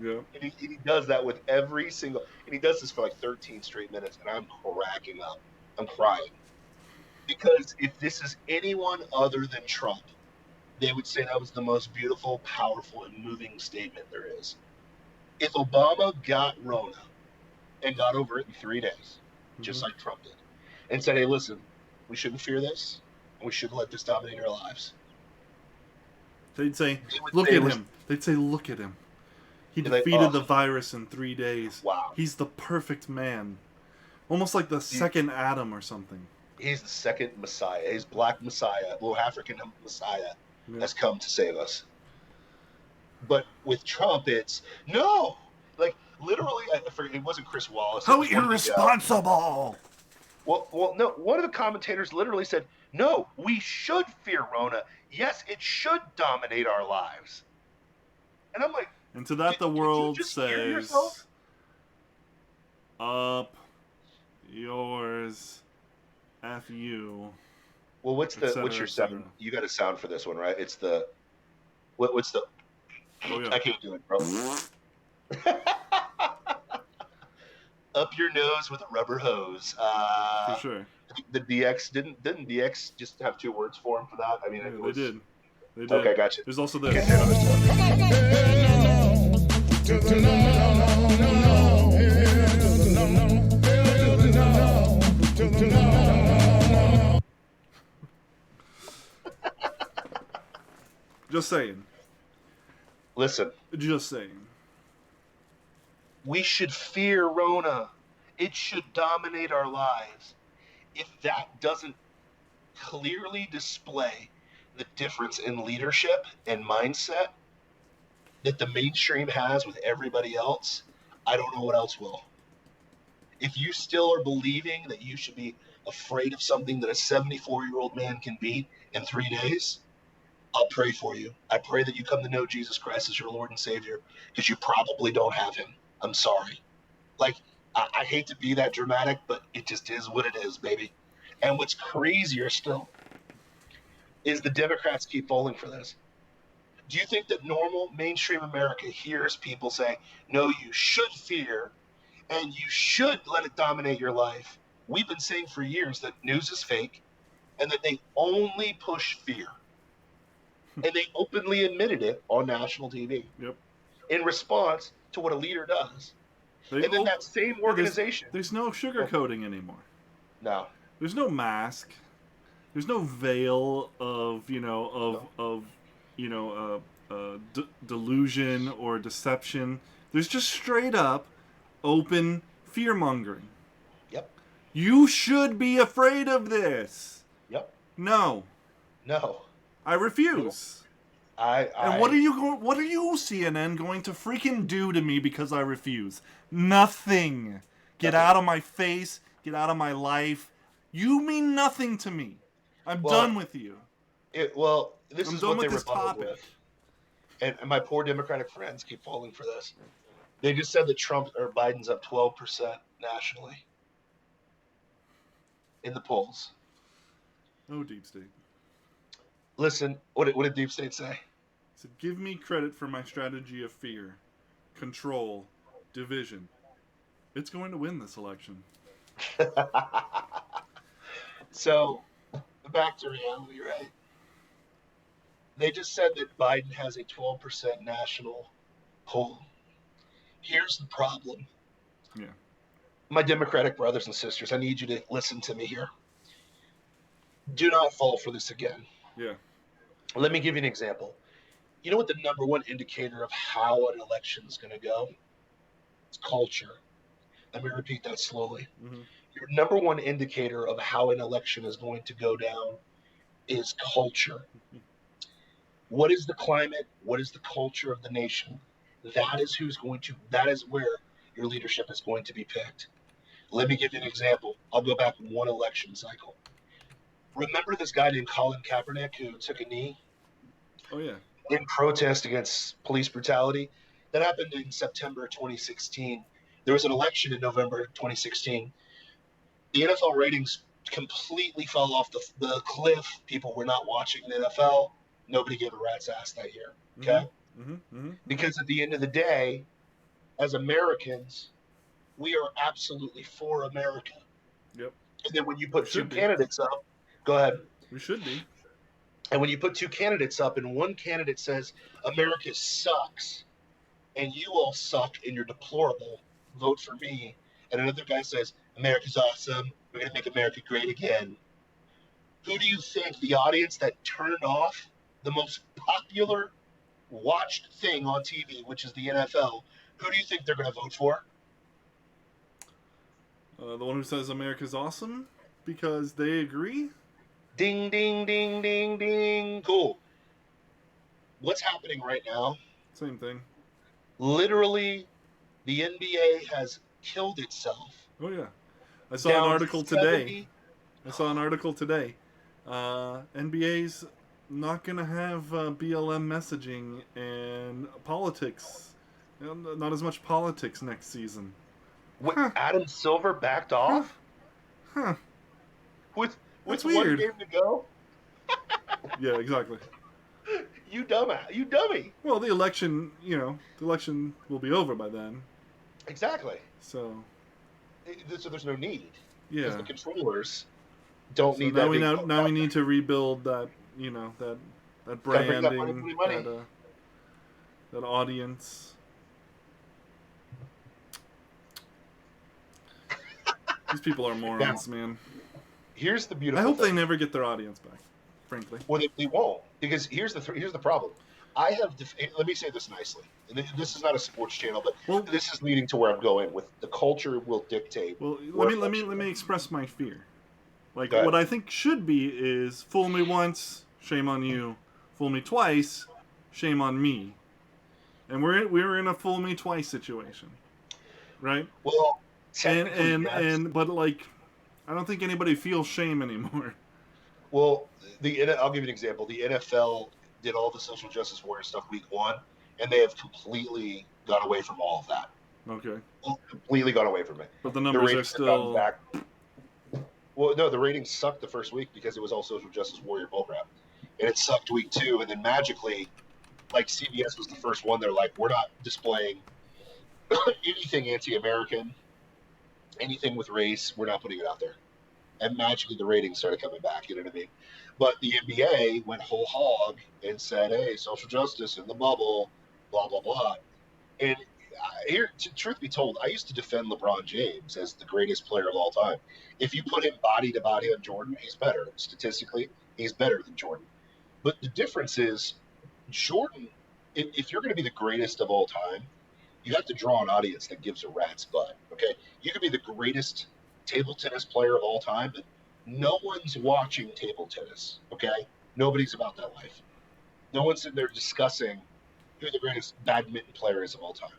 Yeah.
And he does that with every single, and he does this for like 13 straight minutes, and I'm cracking up. I'm crying. Because if this is anyone other than Trump, they would say that was the most beautiful, powerful, and moving statement there is. If Obama got Rona and got over it in 3 days, just like Trump did, and said, hey, listen, we shouldn't fear this, and we shouldn't let this dominate our lives.
They'd say, look at him. They'd say, look at him. He defeated the virus in 3 days.
Wow.
He's the perfect man. Almost like the second Adam or something.
He's the second Messiah. He's Black Messiah, little African Messiah has come to save us. But with Trump, it's no. Like, literally, I forget, it wasn't Chris Wallace.
How irresponsible!
Well, no. One of the commentators literally said, no, we should fear Rona. Yes, it should dominate our lives. And I'm like,
and to that the world says, up yours, F you.
Well, what's your sound? You got a sound for this one, right? It's the, what's the,
oh, yeah.
I can't do it, bro. Up your nose with a rubber hose.
For sure.
The DX, didn't DX just have 2 words for him for that? I mean,
yeah, they did.
Okay, gotcha.
There's also this. Just saying.
Listen.
Just saying.
We should fear Rona. It should dominate our lives. If that doesn't clearly display the difference in leadership and mindset that the mainstream has with everybody else, I don't know what else will. If you still are believing that you should be afraid of something that a 74-year-old man can beat in 3 days, I'll pray for you. I pray that you come to know Jesus Christ as your Lord and Savior, because you probably don't have him. I'm sorry. Like, I hate to be that dramatic, but it just is what it is, baby. And what's crazier still is the Democrats keep falling for this. Do you think that normal mainstream America hears people say, no, you should fear and you should let it dominate your life? We've been saying for years that news is fake and that they only push fear. And they openly admitted it on national TV.
Yep.
In response to what a leader does. And then that same organization.
There's no sugarcoating anymore.
No.
There's no mask. There's no veil of delusion or deception. There's just straight up, open fear mongering.
Yep.
You should be afraid of this.
Yep.
No. I refuse. And what are you CNN going to freaking do to me because I refuse? Nothing. Get out of my face. Get out of my life. You mean nothing to me. I'm done with you.
This is what they rebutted with. And my poor Democratic friends keep falling for this. They just said that Biden's up 12% nationally in the polls.
Oh, deep state.
Listen, what did deep state say?
He said, give me credit for my strategy of fear, control, division. It's going to win this election.
So, back to reality, right? They just said that Biden has a 12% national poll. Here's the problem.
Yeah.
My Democratic brothers and sisters, I need you to listen to me here. Do not fall for this again.
Yeah.
Let me give you an example. You know what the number one indicator of how an election is going to go? It's culture. Let me repeat that slowly.
Mm-hmm.
Your number one indicator of how an election is going to go down is culture. What is the climate? What is the culture of the nation? That is where your leadership is going to be picked. Let me give you an example. I'll go back one election cycle. Remember this guy named Colin Kaepernick who took a knee
Oh yeah.
in protest against police brutality? That happened in September 2016. There was an election in November 2016. The NFL ratings completely fell off the cliff. People were not watching the NFL. Nobody gave a rat's ass that year. Okay?
Mm-hmm. Mm-hmm. Mm-hmm.
Because at the end of the day, as Americans, we are absolutely for America.
Yep.
And then when you put two
should be.
candidates up, go ahead.
We should be.
And when you put two candidates up and one candidate says America sucks and you all suck and you're deplorable, vote for me. And another guy says America's awesome, we're going to make America great again. Who do you think the audience that turned off the most popular watched thing on TV, which is the NFL, who do you think they're going to vote for?
The one who says America's awesome because they agree.
Ding, ding, ding, ding, ding. Cool. What's happening right now?
Same thing.
Literally, the NBA has killed itself.
Oh yeah. I saw an article today. NBA's not going to have BLM messaging and politics. Not as much politics next season.
What, Adam Silver backed off?
Huh.
With
That's
one
weird.
game to go?
Yeah, exactly.
You dummy.
Well, the election will be over by then.
Exactly.
So
there's no need.
Yeah.
Because the controllers don't need
now
that.
Now we need to rebuild that, that branding, that audience. These people are morons, man.
Here's the beautiful
I hope
thing.
they never get their audience back, frankly.
Well, they won't, because here's the problem. Let me say this nicely. This is not a sports channel, but this is leading to where I'm going with the culture will dictate.
Well, let me express my fear. Like, what I think should be is fool me once, shame on you. Fool me twice, shame on me. And we're in a fool me twice situation, right?
Well,
but like, I don't think anybody feels shame anymore.
Well, I'll give you an example. The NFL did all the social justice warrior stuff week 1, and they have completely gone away from all of that.
Okay.
Completely gone away from it.
But the numbers are still
back. Well, no, the ratings sucked the first week because it was all social justice warrior bullcrap, and it sucked week 2, and then magically, like CBS was the first one. They're like, we're not displaying anything anti-American, anything with race. We're not putting it out there. And magically the ratings started coming back, you know what I mean? But the NBA went whole hog and said, hey, social justice in the bubble, blah, blah, blah. And here, truth be told, I used to defend LeBron James as the greatest player of all time. If you put him body to body on Jordan, he's better. Statistically, he's better than Jordan. But the difference is, Jordan, if you're going to be the greatest of all time, you have to draw an audience that gives a rat's butt, okay? You could be the greatest table tennis player of all time, but no one's watching table tennis, okay? Nobody's about that life. No one's sitting there discussing who the greatest badminton player is of all time.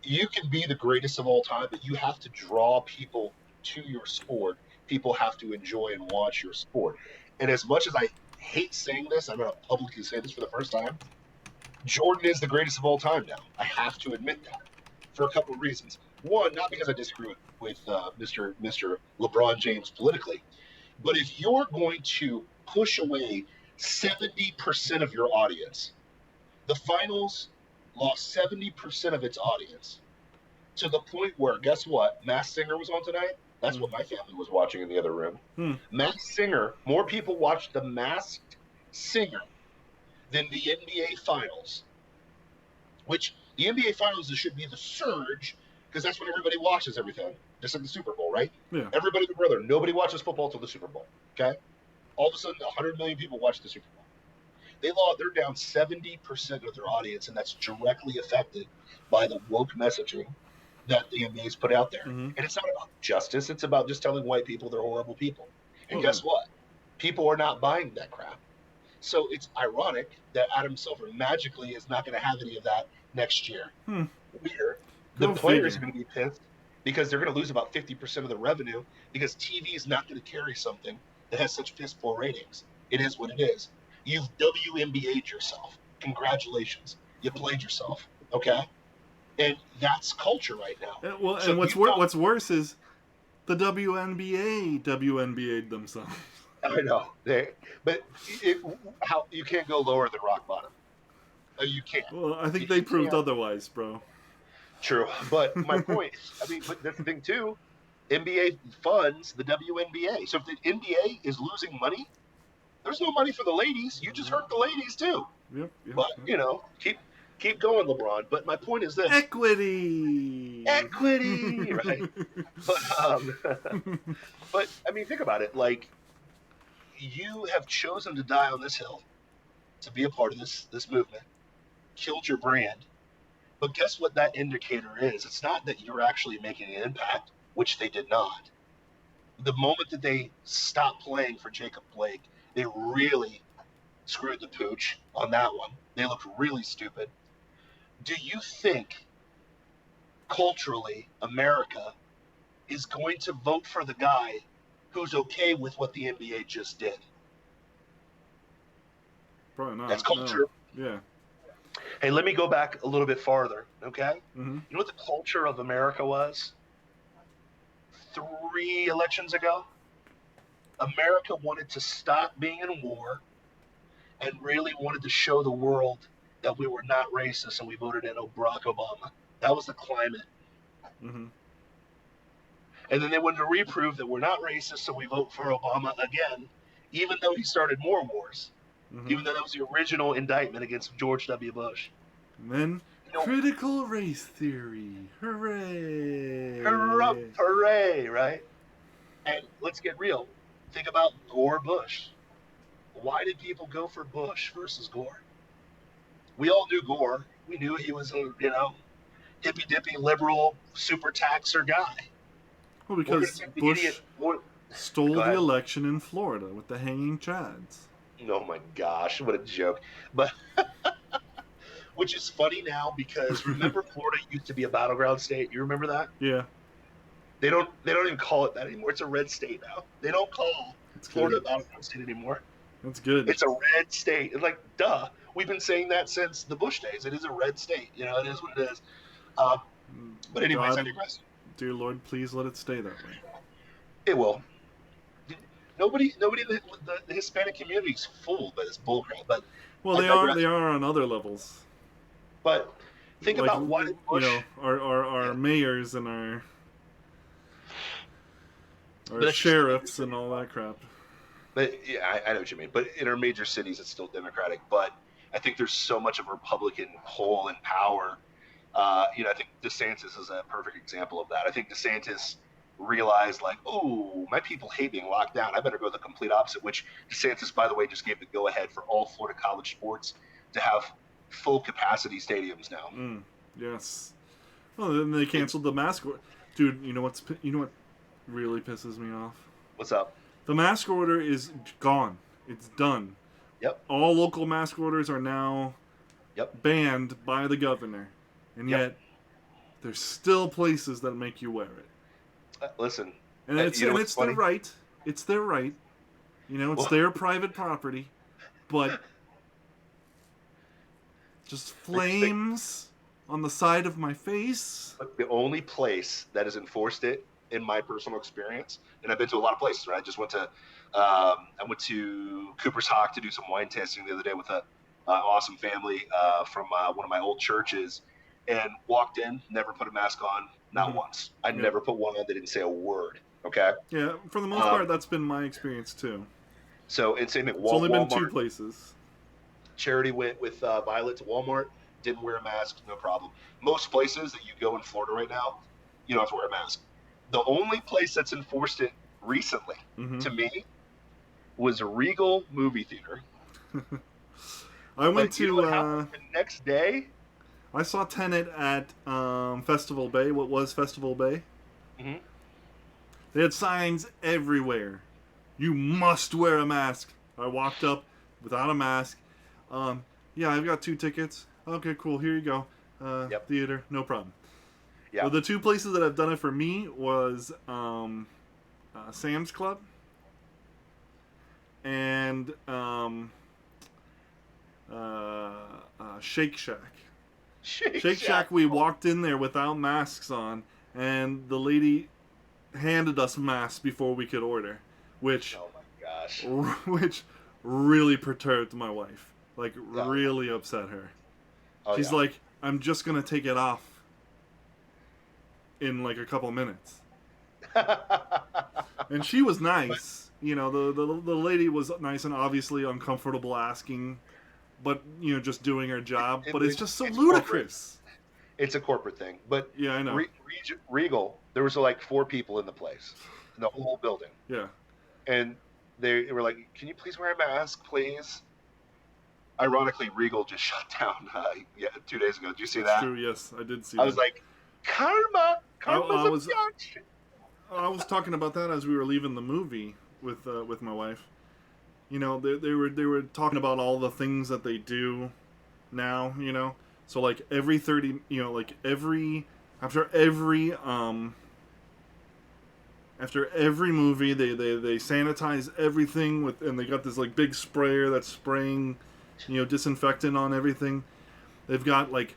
You can be the greatest of all time, but you have to draw people to your sport. People have to enjoy and watch your sport. And as much as I hate saying this, I'm going to publicly say this for the first time, Jordan is the greatest of all time now. I have to admit that for a couple of reasons. One, not because I disagree with Mr. LeBron James politically, but if you're going to push away 70% of your audience, the finals lost 70% of its audience to the point where, guess what? Masked Singer was on tonight. That's what my family was watching in the other room.
Hmm.
Masked Singer. More people watched The Masked Singer than the NBA Finals, which the NBA Finals should be the surge because that's when everybody watches everything, just like the Super Bowl, right?
Yeah.
Everybody and brother. Nobody watches football till the Super Bowl. Okay. All of a sudden, 100 million people watch the Super Bowl. They're down 70% of their audience, and that's directly affected by the woke messaging that the NBA's put out there.
Mm-hmm.
And it's not about justice; it's about just telling white people they're horrible people. And
Oh,
guess
yeah.
what? People are not buying that crap. So it's ironic that Adam Silver magically is not going to have any of that next year.
Hmm.
Weird. The
Go
players
figure.
are going to be pissed because they're going to lose about 50% of the revenue because TV is not going to carry something that has such fistful ratings. It is what it is. You've WNBA'd yourself. Congratulations. You played yourself. Okay? And that's culture right now.
Well,
So
and what's worse is the WNBA WNBA'd themselves.
I know. How you can't go lower than rock bottom. You can't.
Well, I think they proved otherwise, bro.
True, but my point. But that's the thing too. NBA funds the WNBA. So if the NBA is losing money, there's no money for the ladies. You just hurt the ladies too.
Yep.
But keep going, LeBron. But my point is this:
equity,
right? But think about it. Like, you have chosen to die on this hill to be a part of this movement. Killed your brand. But guess what that indicator is? It's not that you're actually making an impact, which they did not. The moment that they stopped playing for Jacob Blake, they really screwed the pooch on that one. They looked really stupid. Do you think, culturally, America is going to vote for the guy who's okay with what the NBA just did?
Probably not.
That's culture.
No. Yeah.
Hey, let me go back a little bit farther, okay?
Mm-hmm.
You know what the culture of America was 3 elections ago? America wanted to stop being in war and really wanted to show the world that we were not racist, and we voted in Barack Obama. That was the climate.
Mm-hmm.
And then they wanted to reprove that we're not racist, so we vote for Obama again, even though he started more wars. Mm-hmm. Even though that was the original indictment against George W. Bush.
And then critical race theory. Hooray!
Hooray, right? And let's get real. Think about Gore Bush. Why did people go for Bush versus Gore? We all knew Gore. We knew he was a, hippy-dippy liberal super taxer guy.
Well, because Bush stole the election in Florida with the hanging chads.
Oh my gosh, what a joke. But which is funny now because remember Florida used to be a battleground state. You remember that?
Yeah.
They don't even call it that anymore. It's a red state now. They don't call Florida a battleground state anymore.
That's good.
It's a red state. It's like, duh. We've been saying that since the Bush days. It is a red state. It is what it is. But anyways, I digress.
Dear Lord, please let it stay that way.
It will. Nobody in the Hispanic community is fooled by this bullcrap. But
they are on other levels.
But think about why Bush,
our mayors and our sheriffs and all that crap.
But yeah, I know what you mean. But in our major cities, it's still Democratic. But I think there's so much of a Republican pull and power. I think DeSantis is a perfect example of that. I think DeSantis realized, like, oh, my people hate being locked down. I better go the complete opposite, which DeSantis, by the way, just gave the go-ahead for all Florida college sports to have full-capacity stadiums now.
Yes. Well, then they canceled the mask order. Dude, you know what really pisses me off?
What's up?
The mask order is gone. It's done.
Yep.
All local mask orders are now banned by the governor. And yet, there's still places that make you wear it.
Listen.
And it's their right. It's their right. It's their private property. But just flames on the side of my face.
The only place that has enforced it, in my personal experience, and I've been to a lot of places, right? I just went to Cooper's Hawk to do some wine tasting the other day with an awesome family from one of my old churches, and walked in, never put a mask on, not once. I never put one on. They didn't say a word. Okay.
Yeah, for the most part, that's been my experience too.
So, and same thing.
It's only been 2
Walmart.
places.
Charity went with Violet to Walmart. Didn't wear a mask, no problem. Most places that you go in Florida right now, you don't have to wear a mask. The only place that's enforced it recently,
Mm-hmm.
to me, was Regal movie theater.
I went
But you know
to.
what happened the next day?
I saw Tenet at Festival Bay. What was Festival Bay?
Mm-hmm.
They had signs everywhere. You must wear a mask. I walked up without a mask. Yeah, I've got 2 tickets. Okay, cool. Here you go.
Yep.
Theater, no problem.
Yeah.
Well, the 2 places that have done it for me was Sam's Club and Shake Shack. Shake Shack, we walked in there without masks on, and the lady handed us masks before we could order, which
Oh my gosh.
which really perturbed my wife. Like,
Yeah.
really upset her.
Oh,
She's
yeah.
like, I'm just gonna take it off in like a couple minutes. And she was nice. You know, the lady was nice and obviously uncomfortable asking, but, you know, just doing her job. But it's just so ludicrous.
It's a corporate thing. But
yeah, I know.
Regal, there was like 4 people in the place, in the whole building.
Yeah.
And they were like, "Can you please wear a mask, please?" Ironically, Regal just shut down 2 days ago. Did you see
That's
that?
true. Yes, I did see
I
that.
was like, karma's a bitch.
I was talking about that as we were leaving the movie with my wife. You know, they were talking about all the things that they do now. You know, so like every 30, you know, like after every movie, they sanitize everything with, and they got this like big sprayer that's spraying, you know, disinfectant on everything. They've got like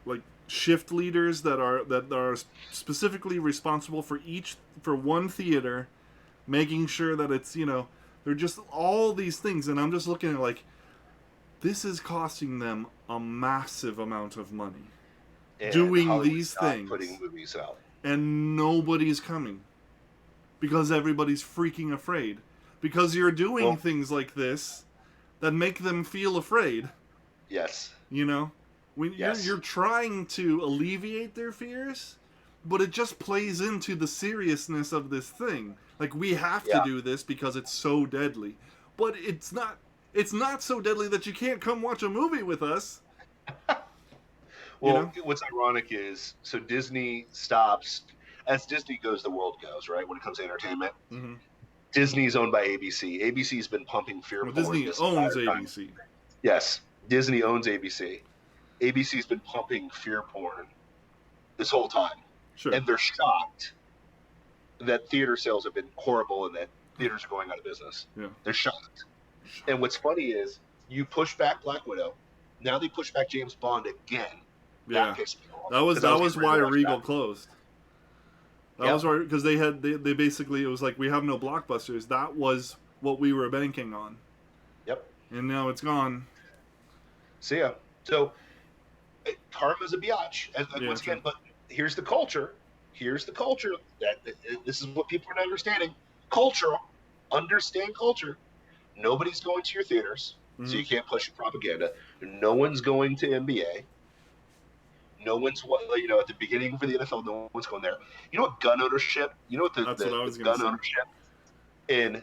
like shift leaders that are specifically responsible for one theater, making sure that it's, you know, they're just all these things, and I'm just looking at like, this is costing them a massive amount of money.
And
doing
Hollywood's
these
not
things,
putting movies out,
and nobody's coming because everybody's freaking afraid, because you're doing things like this that make them feel afraid.
Yes.
You know, when you're trying to alleviate their fears, but it just plays into the seriousness of this thing. Like, we have to do this because it's so deadly, but it's not. It's not so deadly that you can't come watch a movie with us.
Well,
you know?
What's ironic is, so Disney stops. As Disney goes, the world goes, right? When it comes to entertainment.
Mm-hmm.
Disney's owned by ABC. ABC's been pumping fear porn.
Disney owns ABC.
Time. Yes, Disney owns ABC. ABC's been pumping fear porn this whole time.
Sure.
And they're shocked that theater sales have been horrible and that theaters are going out of business.
Yeah.
They're shocked. And what's funny is, you push back Black Widow, now they push back James Bond again.
Yeah, that was why Regal closed. That was why, because they basically, it was like, we have no blockbusters. That was what we were banking on.
Yep.
And now it's gone.
See ya. So karma's a biatch. Once again, but here's the culture. Here's the culture. This is what people are not understanding. Culture. Understand culture. Nobody's going to your theaters, so you can't push your propaganda. No one's going to NBA. No one's, you know, at the beginning for the NFL, no one's going there. You know what gun ownership? You know what the gun ownership in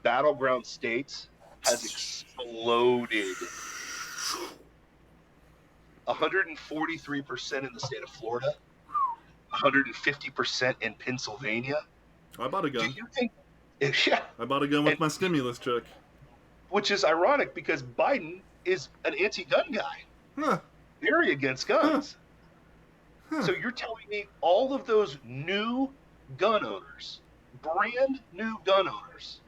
battleground states has exploded. 143% in the state of Florida. 150% in Pennsylvania.
I bought a gun.
Do you think? Yeah.
I bought a gun with my stimulus check.
Which is ironic because Biden is an anti-gun guy.
Huh.
Very against guns.
Huh.
So you're telling me all of those new gun owners, brand new gun owners,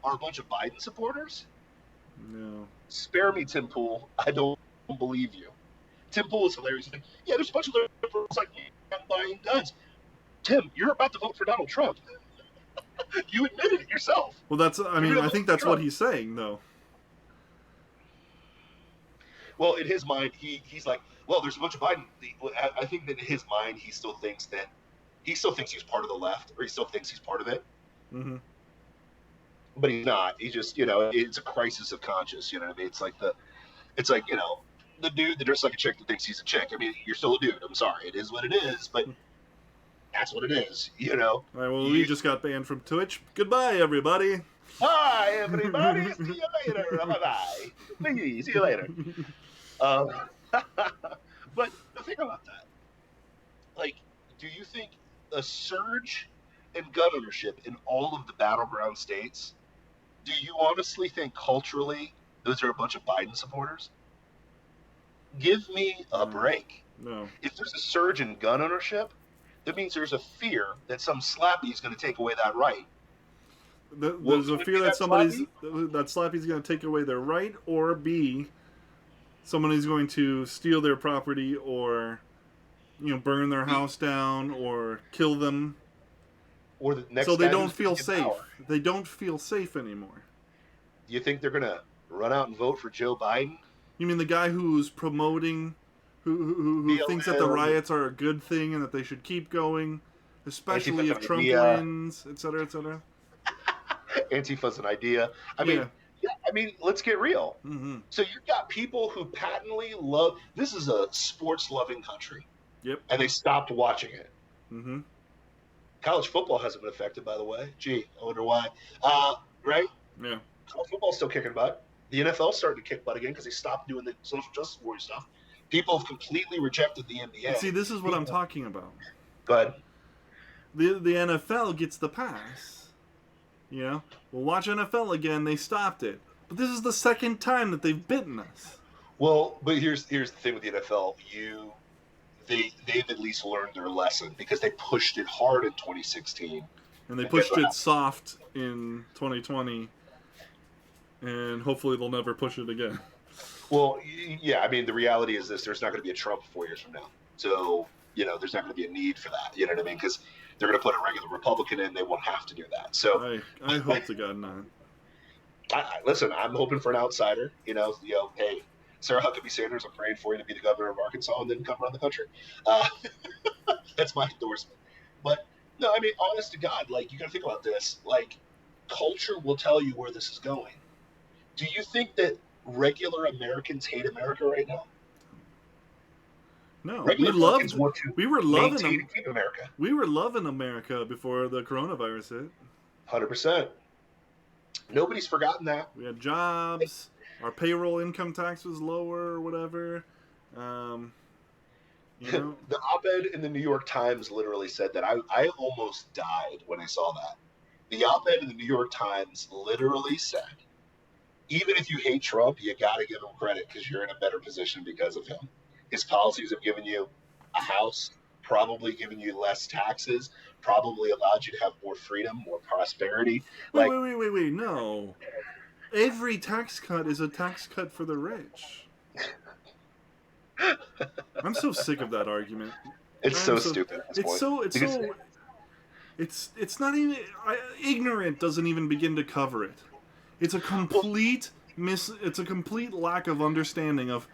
are a bunch of Biden supporters?
No.
Spare me, Tim Pool. I don't believe you. Tim Pool is hilarious. He's like, yeah, there's a bunch of liberals like me buying guns. Tim, you're about to vote for Donald Trump. You admitted it yourself.
Well, I think that's what he's saying, though.
Well, in his mind, he's like, well, there's a bunch of Biden. I think that in his mind, he still thinks that he still thinks he's part of the left, or he still thinks he's part of it.
Mm-hmm.
But he's not. He just, you know, it's a crisis of conscience. You know what I mean? It's like, you know, the dude that dressed like a chick that thinks he's a chick. I mean, you're still a dude. I'm sorry. It is what it is, but that's what it is, you know?
All right, well, we just got banned from Twitch. Goodbye, everybody.
Hi, everybody. See you later. Bye-bye. Please, see you later. But the thing about that, like, do you think a surge in gun ownership in all of the battleground states, do you honestly think culturally those are a bunch of Biden supporters? Give me a break.
No.
If there's a surge in gun ownership, that means there's a fear that some slappy is going to take away that right.
There's a fear that slappy's going to take away their right, or B, somebody's going to steal their property, or, you know, burn their house down, or kill them.
Or the next
so they don't feel safe.
Power.
They don't feel safe anymore.
Do you think they're going to run out and vote for Joe Biden?
You mean the guy who's promoting, who thinks that the riots are a good thing and that they should keep going, especially if Trump wins, et cetera, et cetera?
Antifa's an idea. I mean, let's get real.
Mm-hmm.
So you've got people who patently love. This is a sports-loving country.
Yep.
And they stopped watching it.
Mm-hmm.
College football hasn't been affected, by the way. Gee, I wonder why. Right?
Yeah.
College football's still kicking butt. The NFL's starting to kick butt again because they stopped doing the social justice warrior stuff. People have completely rejected the NBA.
See, this is what I'm talking about.
Go ahead.
The NFL gets the pass. You know? We'll watch NFL again. They stopped it. But this is the second time that they've bitten us.
Well, but here's the thing with the NFL. They've at least learned their lesson because they pushed it hard in 2016.
And they pushed it soft in 2020. And hopefully they'll never push it again.
Well, yeah, I mean, the reality is this. There's not going to be a Trump 4 years from now. So, you know, there's not going to be a need for that. You know what I mean? Because they're going to put a regular Republican in. They won't have to do that. So
I hope to God not.
Listen, I'm hoping for an outsider. You know, hey, Sarah Huckabee Sanders, I'm praying for you to be the governor of Arkansas and then come around the country. That's my endorsement. But, no, I mean, honest to God, like, you got to think about this. Like, culture will tell you where this is going. Do you think that regular Americans hate America right now?
No,
regular Americans want to keep America.
We were loving America before the coronavirus hit.
100%. Nobody's forgotten that.
We had jobs. Our payroll income tax was lower or whatever. You know?
The op-ed in the New York Times literally said that. I almost died when I saw that. The op-ed in the New York Times literally said, even if you hate Trump, you got to give him credit because you're in a better position because of him. His policies have given you a house, probably given you less taxes, probably allowed you to have more freedom, more prosperity.
Wait, no. Every tax cut is a tax cut for the rich. I'm so sick of that argument.
It's so stupid at this point.
It's not even... ignorant doesn't even begin to cover it. It's a complete lack of understanding of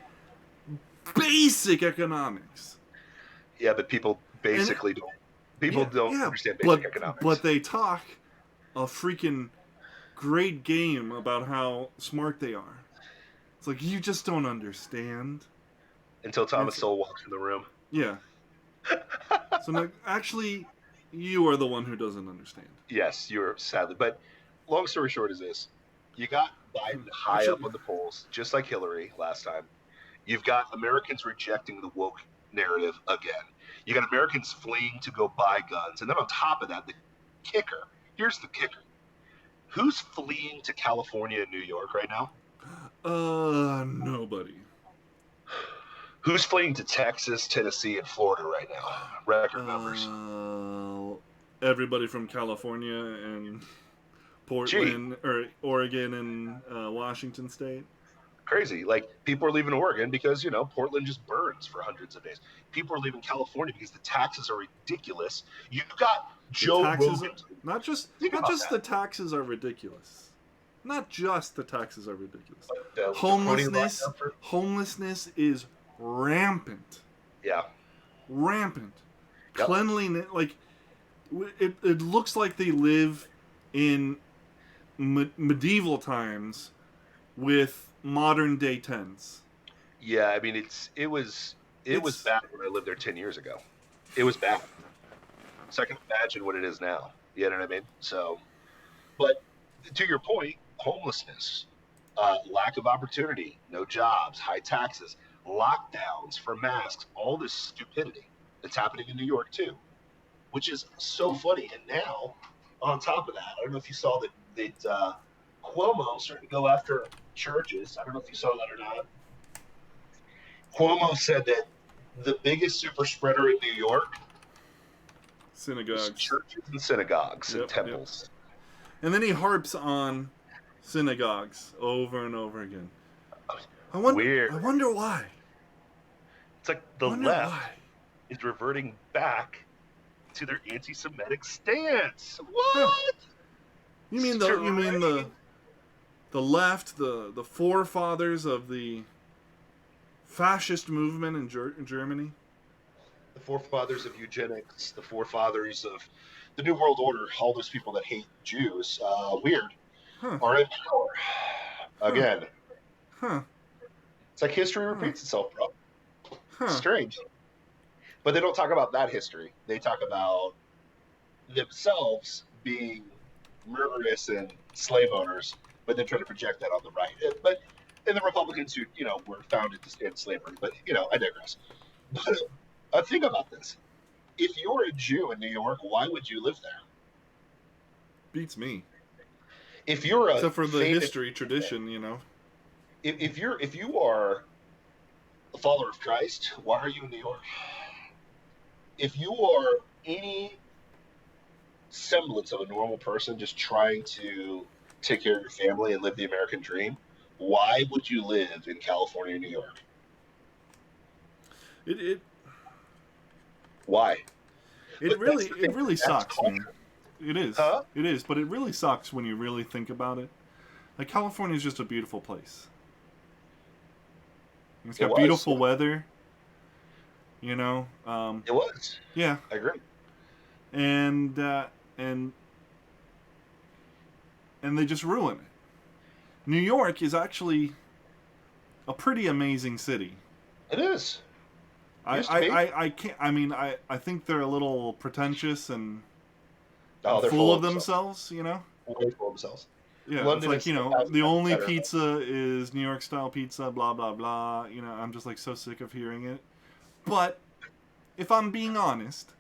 basic economics.
Yeah, but people basically don't. People don't understand basic economics.
But they talk a freaking great game about how smart they are. It's like, you just don't understand.
Until Thomas Sowell walks in the room.
Yeah. So now, actually, you are the one who doesn't understand.
Yes, you're sadly. But long story short is this. You got Biden high up on the polls, just like Hillary last time. You've got Americans rejecting the woke narrative again. You got Americans fleeing to go buy guns. And then on top of that, here's the kicker. Who's fleeing to California and New York right now?
Nobody.
Who's fleeing to Texas, Tennessee, and Florida right now? Record numbers.
Everybody from California and Portland, or Oregon and Washington State.
Crazy. Like, people are leaving Oregon because, you know, Portland just burns for hundreds of days. People are leaving California because the taxes are ridiculous. You've got Joe Rogan.
Not just the taxes are ridiculous. Not just the taxes are ridiculous. Homelessness is rampant.
Yeah.
Rampant.
Yep.
Cleanliness, like, it looks like they live in medieval times with modern day tents.
Yeah, I mean it was
It's
bad when I lived there 10 years ago. It was bad. So I can imagine what it is now. You know what I mean? So, but to your point, homelessness, lack of opportunity, no jobs, high taxes, lockdowns for masks, all this stupidity that's happening in New York too, which is so funny. And now, on top of that, I don't know if you saw that Cuomo started to go after churches. I don't know if you saw that or not. Cuomo said that the biggest super spreader in New York was
synagogues.
churches and synagogues and
Yep, yep.
temples.
And then he harps on synagogues over and over again. I
Weird.
wonder why.
It's like
I
the
wonder
left
why.
is reverting back to their anti-Semitic stance.
Huh.
What?
You mean the left, the forefathers of the fascist movement in Germany?
The forefathers of eugenics, the forefathers of the New World Order, all those people that hate Jews, weird,
Huh.
are in power.
Huh.
Again,
Huh.
it's like history
Huh.
repeats itself, bro.
Huh.
Strange. But they don't talk about that history. They talk about themselves being murderous and slave owners, but then try to project that on the right. But and the Republicans who were founded to stand slavery. But I digress. But think about this: if you're a Jew in New York, why would you live there?
Beats me.
If you're
except for the history tradition,
If you are a follower of Christ, why are you in New York? If you are any semblance of a normal person just trying to take care of your family and live the American dream, why would you live in California or New York?
It
Why?
it really sucks, man. It is.
Huh?
It is, but it really sucks when you really think about it. Like, California is just a beautiful place. It's got beautiful weather.
It was.
Yeah.
I agree.
And they just ruin it. New York is actually a pretty amazing city.
It is.
I can't. I mean, I think they're a little pretentious and
they're
full of themselves. You know.
Way full of themselves.
Yeah, London it's like the only pizza is New York style pizza. Blah blah blah. I'm just like so sick of hearing it. But if I'm being honest,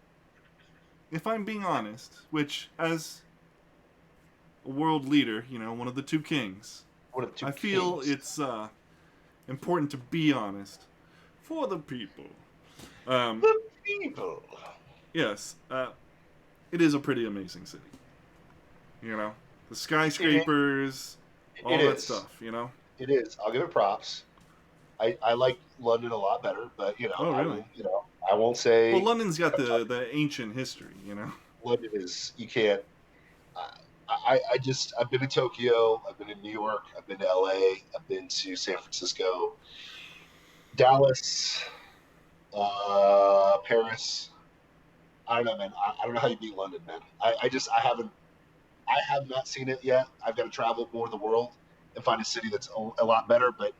which as a world leader, one of the two kings, I feel it's important to be honest for the people.
The people.
Yes, it is a pretty amazing city. The skyscrapers, all that stuff.
It is. I'll give it props. I like London a lot better, but
Oh, really?
I won't say.
Well, London's got the ancient history.
London is you can't. I've been to Tokyo, I've been to New York, I've been to LA, I've been to San Francisco, Dallas, Paris. I don't know, man. I don't know how you beat London, man. I have not seen it yet. I've got to travel more of the world and find a city that's a lot better. But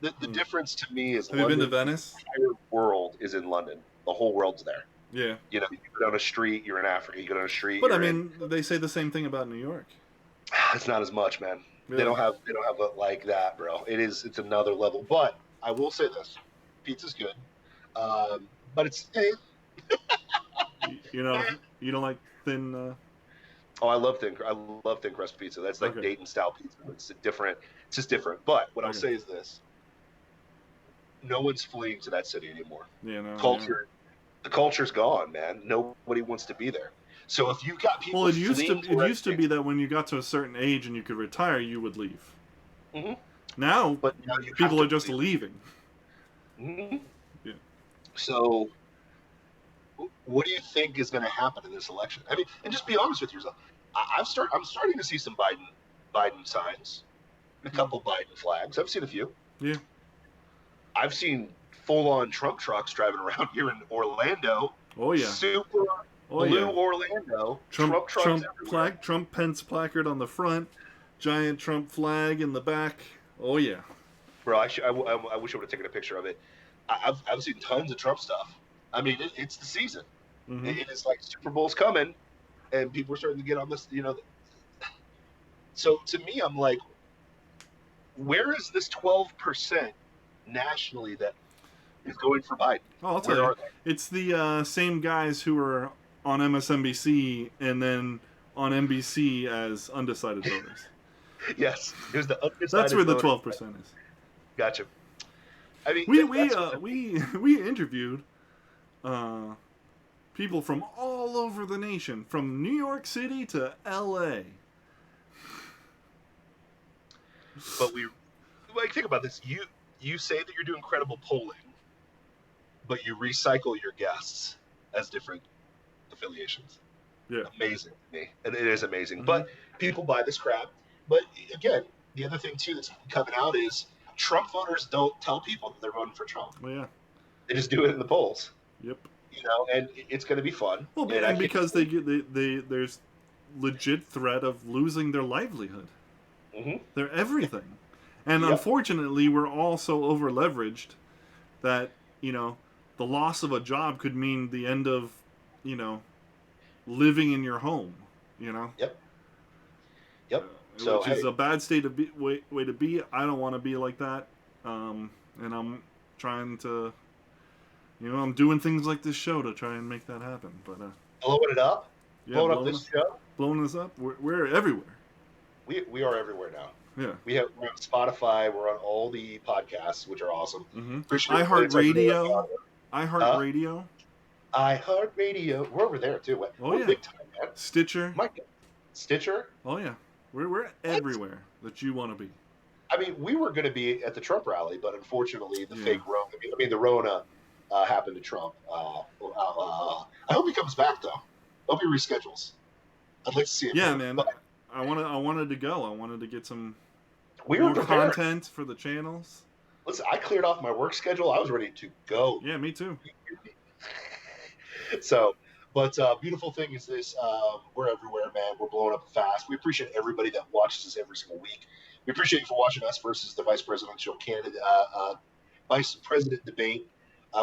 the difference to me is
Have you been to Venice?
The entire world is in London. The whole world's there.
Yeah.
You go down a street, you're in Africa. You go down a street.
But I mean, they say the same thing about New York.
It's not as much, man.
Really?
They don't have it like that, bro. It's another level. But I will say this: pizza's good, but it's.
You don't like thin.
Oh, I love thin crust pizza. That's like Dayton style pizza. It's just different. But what I'll say is this: no one's fleeing to that city anymore.
Yeah, no.
Culture. The culture's gone, man. Nobody wants to be there. So if you've got people,
it used to be that when you got to a certain age and you could retire, you would leave.
Mm-hmm.
Now people are just leaving.
Mm-hmm.
Yeah.
So, what do you think is going to happen in this election? I mean, and just be honest with yourself. I'm starting to see some Biden signs, a couple Biden flags. I've seen a few.
Yeah.
I've seen full-on Trump trucks driving around here in Orlando.
Oh yeah.
Super
Oh
Blue
yeah.
Orlando. Trump trucks everywhere.
Trump Pence placard on the front. Giant Trump flag in the back. Oh yeah.
Bro, I wish I would have taken a picture of it. I've seen tons of Trump stuff. I mean, it's the season.
Mm-hmm.
It is like Super Bowl's coming, and people are starting to get on this. So to me, I'm like, where is this 12% nationally that is going for Biden?
Oh, I'll tell
Where
you.
are they?
It's the same guys who were on MSNBC and then on NBC as undecided voters.
Yes, it was the
That's
undecided
where the
voter.
12% is.
Gotcha. I mean,
We interviewed people from all over the nation, from New York City to L.A.
But think about this. You say that you're doing credible polling, but you recycle your guests as different affiliations.
Yeah.
Amazing to me. And it is amazing.
Mm-hmm.
But people buy this crap. But again, the other thing too that's coming out is Trump voters don't tell people that they're voting for Trump.
Well, yeah.
They just do it in the polls.
Yep.
And it's going to be fun.
Well, and because there's legit threat of losing their livelihood.
Mm-hmm.
They're everything. And unfortunately, we're all so over leveraged that, the loss of a job could mean the end of, living in your home,
Yep. So,
which is a bad state of way to be. I don't want to be like that. And I'm trying to, I'm doing things like this show to try and make that happen. But
blowing it up? Yeah, blowing up this show?
Blowing this up? We're everywhere.
We are everywhere now.
Yeah.
We're on Spotify. We're on all the podcasts, which are awesome.
Mm-hmm. iHeartRadio. iHeartRadio.
iHeartRadio. We're over there too. We're big time, man.
Stitcher.
Stitcher.
Oh yeah. We're everywhere that you want to be.
I mean, we were going to be at the Trump rally, but unfortunately, the fake Rona. The Rona happened to Trump. I hope he comes back though. I hope he reschedules. I'd like to see him.
Yeah, man. But I wanted to go. I wanted to get some
more
content for the channels.
Listen, I cleared off my work schedule. I was ready to go.
Yeah, me too.
So, but beautiful thing is this: we're everywhere, man. We're blowing up fast. We appreciate everybody that watches us every single week. We appreciate you for watching us versus the vice presidential candidate, vice president debate,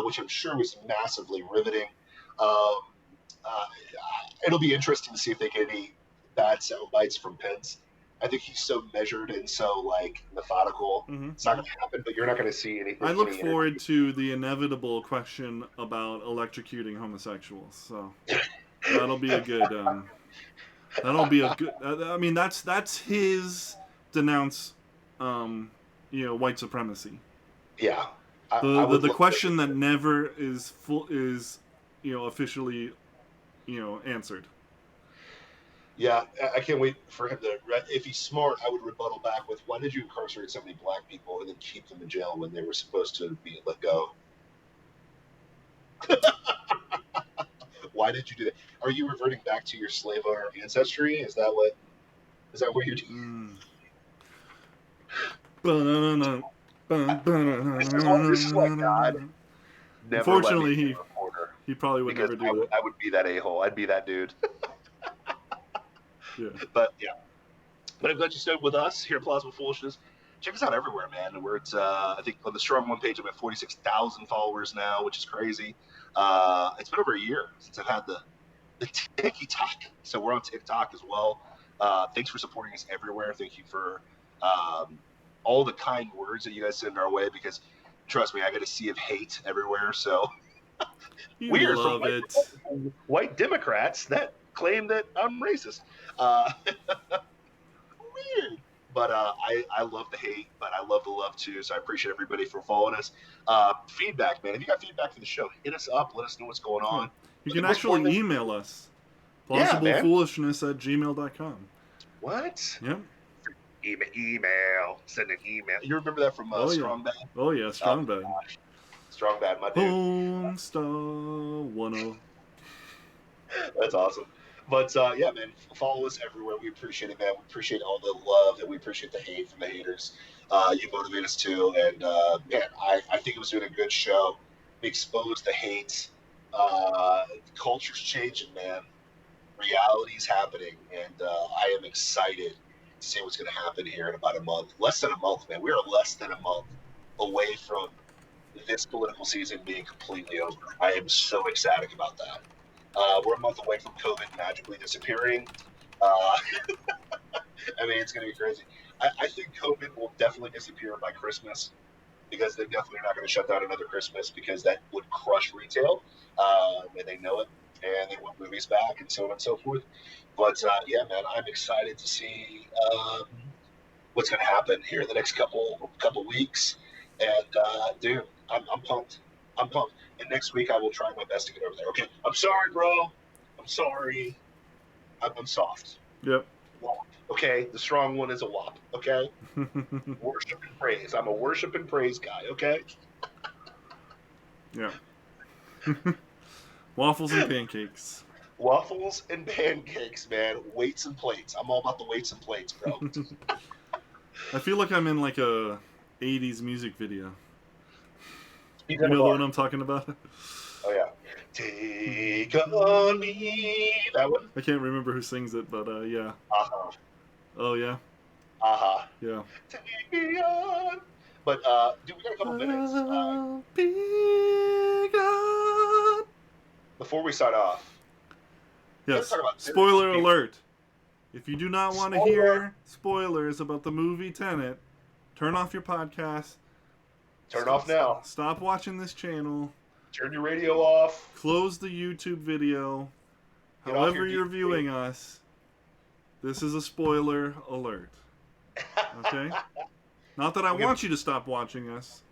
which I'm sure was massively riveting. It'll be interesting to see if they get any bad sound bites from Pence. I think he's so measured and so methodical. Mm-hmm. It's not going to happen, but you're not going to see anything.
I look forward to the inevitable question about electrocuting homosexuals. So that'll be a good. That'll be a good. I mean, that's his denounce, white supremacy.
Yeah.
The question that never is officially, answered.
Yeah, I can't wait for him to. If he's smart, I would rebuttal back with, "Why did you incarcerate so many black people and then keep them in jail when they were supposed to be let go? Why did you do that? Are you reverting back to your slave owner ancestry? Is that what you're doing?" This is like God.
Unfortunately, he probably would never do that.
I would be that a-hole. I'd be that dude.
Yeah.
But I'm glad you stayed with us here at Plausible Foolishness. Check us out everywhere, man. We're I think on the Strong One page, I'm at 46,000 followers now, which is crazy. It's been over a year since I've had the TikTok, so we're on TikTok as well. Thanks for supporting us everywhere. Thank you for all the kind words that you guys send our way, because trust me, I get a sea of hate everywhere. So
we love it.
White Democrats that claim that I'm racist. Weird. But I love the hate, but I love the love too. So I appreciate everybody for following us. Feedback, man. If you got feedback for the show, hit us up. Let us know what's going on.
You can actually email us. plausibleFoolishness@gmail.com.
What?
Yep.
Email. Send an email. You remember that from Strong Bad?
Oh, yeah. Strong Bad.
Strong Bad, my dude.
Homestar 10.
That's awesome. But, yeah, man, follow us everywhere. We appreciate it, man. We appreciate all the love, and we appreciate the hate from the haters. You motivate us, too. And, man, I think it was doing a good show. We exposed the hate. Culture's changing, man. Reality's happening, and I am excited to see what's going to happen here in about a month. Less than a month, man. We are less than a month away from this political season being completely over. I am so ecstatic about that. We're a month away from COVID magically disappearing. Uh, I mean, it's going to be crazy. I think COVID will definitely disappear by Christmas because they're definitely not going to shut down another Christmas because that would crush retail, and they know it, and they want movies back and so on and so forth. But yeah, man, I'm excited to see what's going to happen here in the next couple weeks. And dude, I'm pumped. I'm pumped. And next week I will try my best to get over there. Okay, I'm sorry, bro. I'm sorry. I'm soft.
Yep.
Wop. Okay, the strong one is a wop. Okay, worship and praise. I'm a worship and praise guy. Okay.
Yeah. Waffles and pancakes.
Waffles and pancakes, man. Weights and plates. I'm all about the weights and plates, bro.
I feel like I'm in like a 80s music video.
You
know the one I'm talking about?
Oh, yeah. Take on me. That one?
I can't remember who sings it, but yeah.
Uh-huh.
Oh, yeah?
Uh-huh.
Yeah.
Take me on. But, dude, we got a couple minutes.
Be God.
Before we sign off.
Yes. Spoiler alert. If you do not want to hear spoilers about the movie Tenet, turn off your podcast.
Turn off now.
Stop watching this channel.
Turn your radio off.
Close the YouTube video. However you're viewing us, this is a spoiler alert. Okay? Not that I want you to stop watching us,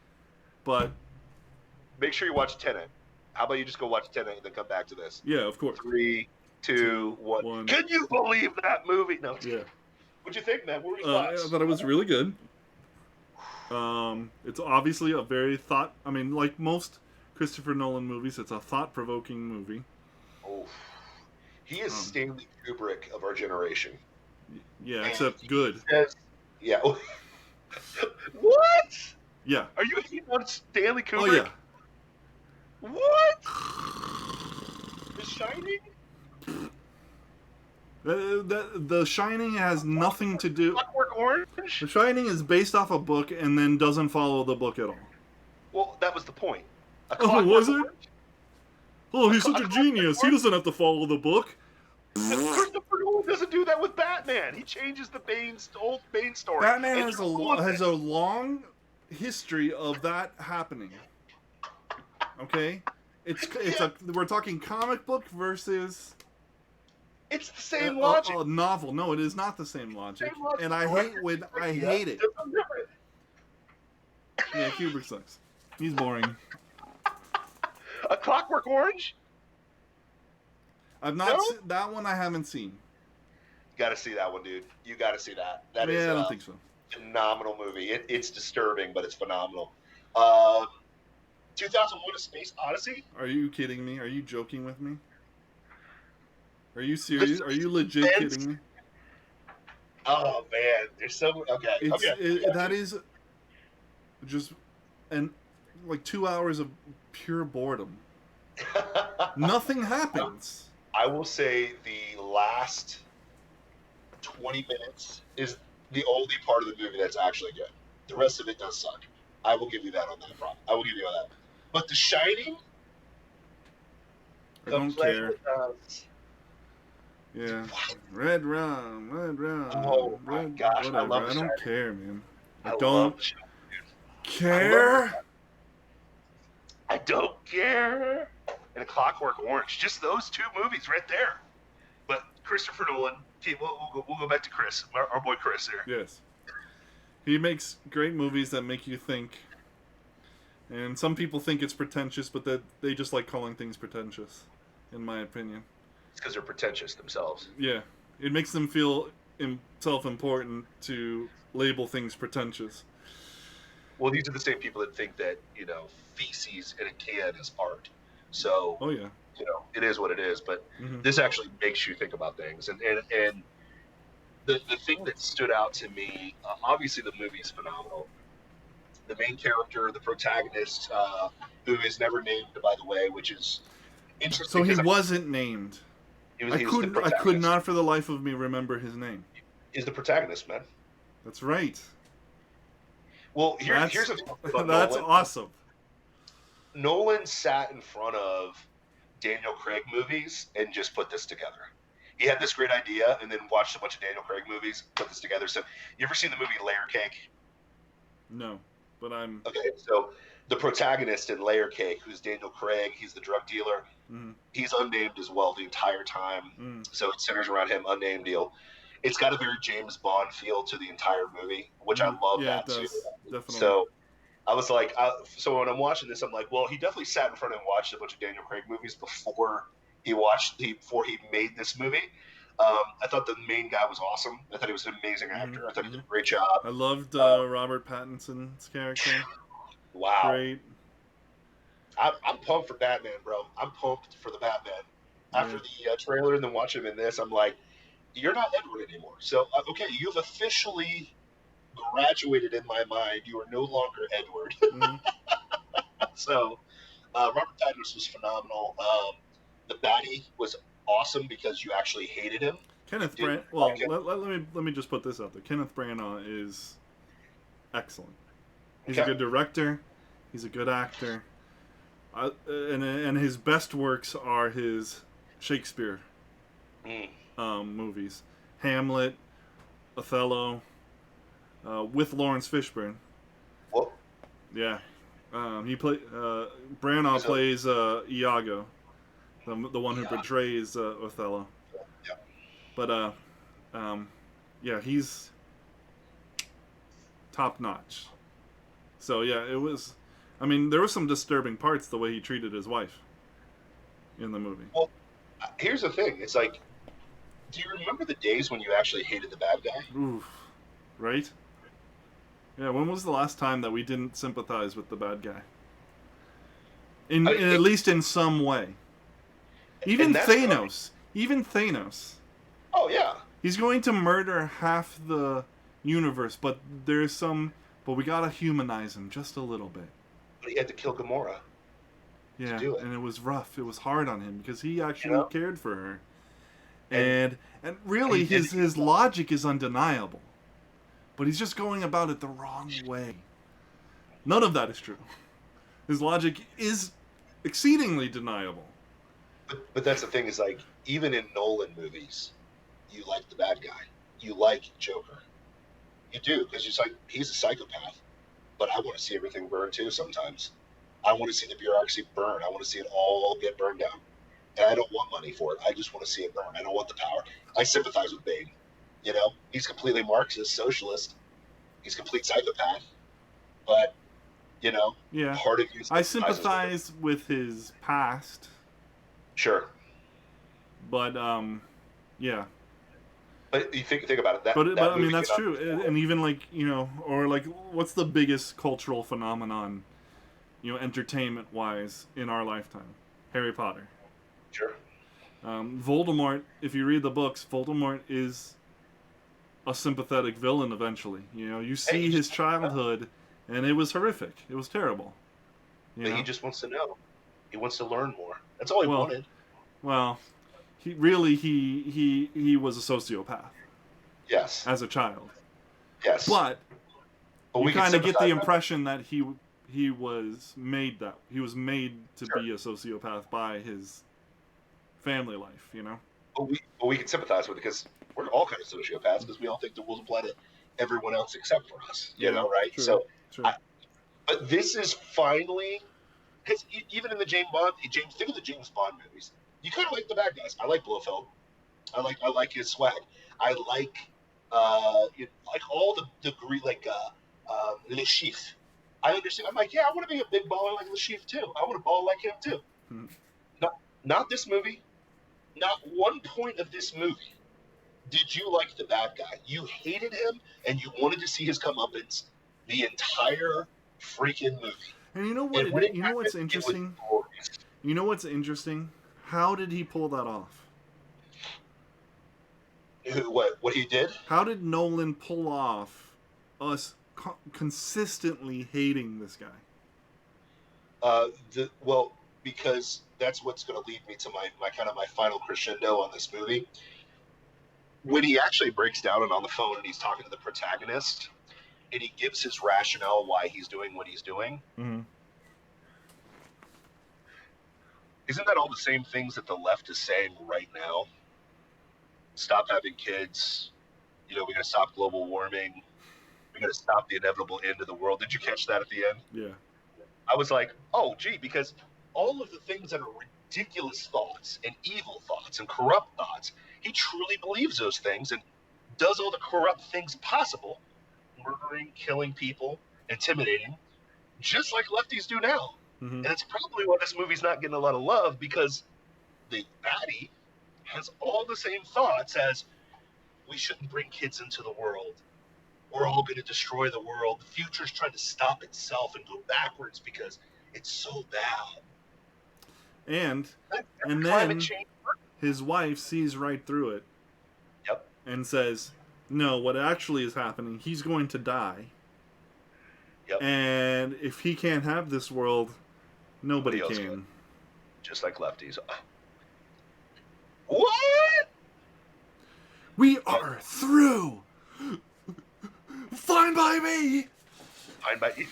but...
Make sure you watch Tenet. How about you just go watch Tenet and then come back to this?
Yeah, of course.
3, 2, 1. Can you believe that movie? No.
Yeah.
What'd you think, man? What were your thoughts?
I thought it was really good. It's obviously a very like most Christopher Nolan movies, it's a thought-provoking movie.
Oh. He is Stanley Kubrick of our generation.
Yeah, except good.
Yeah. What?
Yeah.
Are you hating on Stanley Kubrick?
Oh, yeah.
What? The Shining?
The Shining has nothing to do...
Clockwork Orange?
The Shining is based off a book and then doesn't follow the book at all.
Well, that was the point.
Oh, was it? Oh, he's such a genius. He doesn't have to follow the book.
Christopher Nolan doesn't do that with Batman. He changes the old Bane story.
Batman has a long history of that happening. Okay? We're talking comic book versus...
It's the same logic.
A novel. No, it is not the same logic. And I hate it. Yeah, Kubrick sucks. He's boring.
A Clockwork Orange?
I've not seen that one. I haven't seen.
You got to see that one, dude. You got to see that. That is
I don't think so.
Phenomenal movie. It's disturbing, but it's phenomenal. 2001: A Space Odyssey.
Are you kidding me? Are you joking with me? Are you serious? Are you legit kidding me?
Oh man, there's so okay.
That is just like 2 hours of pure boredom. Nothing happens.
I will say the last 20 minutes is the only part of the movie that's actually good. The rest of it does suck. I will give you that on that problem. I will give you that. But The Shining.
I don't care. Yeah. Red Rum.
Oh my gosh,
whatever.
I love
I don't care, man.
I
don't care.
I don't care. And A Clockwork Orange. Just those two movies right there. But Christopher Nolan, we'll go back to Chris, our boy Chris here.
Yes. He makes great movies that make you think. And some people think it's pretentious, but that they just like calling things pretentious, in my opinion.
It's because they're pretentious themselves.
Yeah. It makes them feel self-important to label things pretentious.
Well, these are the same people that think that, feces in a can is art. So,
oh yeah,
it is what it is. But this actually makes you think about things. And the thing that stood out to me, obviously the movie is phenomenal. The main character, the protagonist, who is never named, by the way, which is interesting.
So he wasn't named.
He was
I
the
could
protagonist.
not for the life of me remember his name.
He's the protagonist, man.
That's right.
Well, here's a about
that's
Nolan.
awesome.
Nolan sat in front of Daniel Craig movies and just put this together. He had this great idea and then watched a bunch of Daniel Craig movies, put this together. So, you ever seen the movie Layer Cake?
No, but I'm...
Okay, so the protagonist in Layer Cake, who's Daniel Craig, he's the drug dealer.
Mm.
He's unnamed as well the entire time. So it centers around him, unnamed deal. It's got a very James Bond feel to the entire movie, which I love that too.
Definitely.
So I was like, so when I'm watching this, I'm like, well, he definitely sat in front and watched a bunch of Daniel Craig movies before he made this movie. I thought the main guy was awesome. I thought he was an amazing actor. I thought he did a great job.
I loved Robert Pattinson's character.
Wow.
Great.
I'm pumped for Batman, bro. I'm pumped for the Batman. After the trailer and then watching him in this, I'm like, you're not Edward anymore. So, okay, you've officially graduated in my mind. You are no longer Edward. So, Robert Pattinson was phenomenal. The baddie was awesome because you actually hated him.
Kenneth Branagh. Well, let me just put this out there. Kenneth Branagh is excellent. He's a good director. He's a good actor. And his best works are his Shakespeare movies. Hamlet, Othello, with Lawrence Fishburne.
What?
Yeah. Branagh plays Iago, the one who portrays Othello.
Yeah.
But he's top notch. So yeah, it was. I mean, there were some disturbing parts the way he treated his wife in the movie.
Well, here's the thing. It's like, do you remember the days when you actually hated the bad guy?
Oof. Right? Yeah, when was the last time that we didn't sympathize with the bad guy? At least in some way. Even Thanos. Even Thanos.
Oh, yeah.
He's going to murder half the universe, but we gotta humanize him just a little bit.
But he had to kill Gamora.
Yeah,
to do it.
And it was rough. It was hard on him because he actually cared for her. And really, his logic is undeniable. But he's just going about it the wrong way. None of that is true. His logic is exceedingly deniable.
But that's the thing, is like, even in Nolan movies, you like the bad guy. You like Joker. You do, because it's like, he's a psychopath. But I want to see everything burn too sometimes. I want to see the bureaucracy burn. I want to see it all get burned down. And I don't want money for it. I just want to see it burn. I don't want the power. I sympathize with Bane. You know, he's completely Marxist, socialist. He's a complete psychopath. But, you know, part of you.
I sympathize with his past.
Sure.
But, yeah.
But you think about it.
But I mean, that's true. And even, like, you know, or like, what's the biggest cultural phenomenon, you know, entertainment-wise in our lifetime? Harry Potter.
Sure.
Voldemort, if you read the books, Voldemort is a sympathetic villain eventually. You know, you see his childhood, and it was horrific. It was terrible.
But he just wants to know. He wants to learn more. That's all he wanted.
Well, he was a sociopath.
Yes.
As a child.
Yes.
But you kind of get the impression that he was made to be a sociopath by his family life, you know?
But we can sympathize with it because we're all kind of sociopaths because we all think the rules apply to everyone else except for us, you know, right?
True,
so,
true.
But this is finally, because even in the think of the James Bond movies, you kind of like the bad guys. I like Blofeld. I like his swag. I like all the Le Chiffre. I understand. I'm like, yeah, I want to be a big baller like Le Chiffre too. I want to ball like him too. Not this movie. Not one point of this movie did you like the bad guy. You hated him, and you wanted to see his comeuppance the entire freaking movie.
And you know what? You know what's interesting? You know what's interesting? How did he pull that off?
What he did?
How did Nolan pull off us consistently hating this guy?
because that's what's going to lead me to my kind of my final crescendo on this movie. When he actually breaks down and on the phone and he's talking to the protagonist and he gives his rationale why he's doing what he's doing.
Mm-hmm.
Isn't that all the same things that the left is saying right now? Stop having kids. We got to stop global warming. We got to stop the inevitable end of the world. Did you catch that at the end?
Yeah.
I was like, oh, gee, because all of the things that are ridiculous thoughts and evil thoughts and corrupt thoughts, he truly believes those things and does all the corrupt things possible, murdering, killing people, intimidating, just like lefties do now.
Mm-hmm.
And it's probably why this movie's not getting a lot of love, because the baddie has all the same thoughts as, we shouldn't bring kids into the world. We're all going to destroy the world. The future's trying to stop itself and go backwards because it's so bad.
And then his wife sees right through it.
Yep.
And says, no, what actually is happening, he's going to die.
Yep.
And if he can't have this world, nobody can.
Can. Just like lefties. What?
We are through. Fine by me.
Fine by me.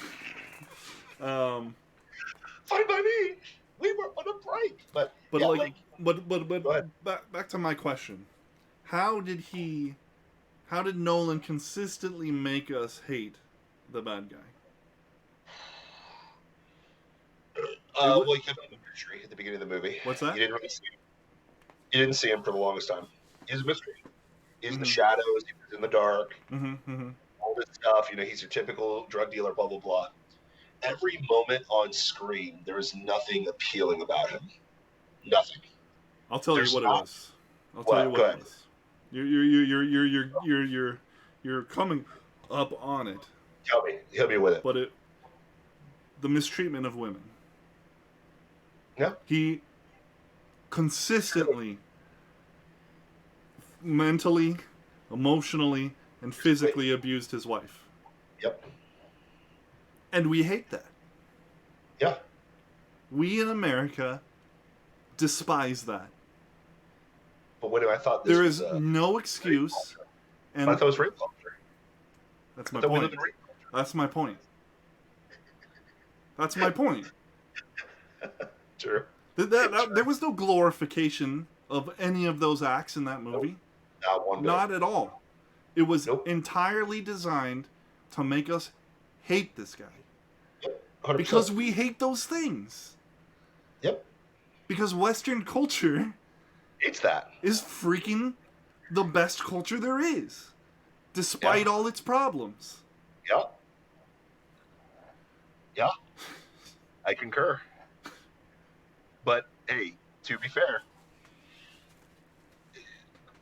Fine by me. We were on a break. But
back to my question. How did Nolan consistently make us hate the bad guy?
Well, he kept him a mystery at the beginning of the movie.
What's that?
You didn't really see him. You didn't see him for the longest time. He's a mystery. He's in the shadows. He's in the dark. All this stuff. He's your typical drug dealer, blah, blah, blah. Every moment on screen, there is nothing appealing about him. Nothing.
I'll tell you what it was. I'll tell you what it was. You're coming up on it.
Help me with it.
But the mistreatment of women.
Yeah.
He consistently, mentally, emotionally, and physically abused his wife.
Yep.
And we hate that.
Yeah.
We in America despise that.
But what I thought
there is no excuse. And
I thought it was rape culture.
That's my point. That's my point. That's my point.
Sure.
There was no glorification of any of those acts in that movie.
Nope.
Not at all. It was entirely designed to make us hate this guy.
Yep. 100%.
Because we hate those things.
Yep.
Because Western culture
hates that.
Is freaking the best culture there is. Despite all its problems.
Yeah. Yeah. I concur. But, hey, to be fair,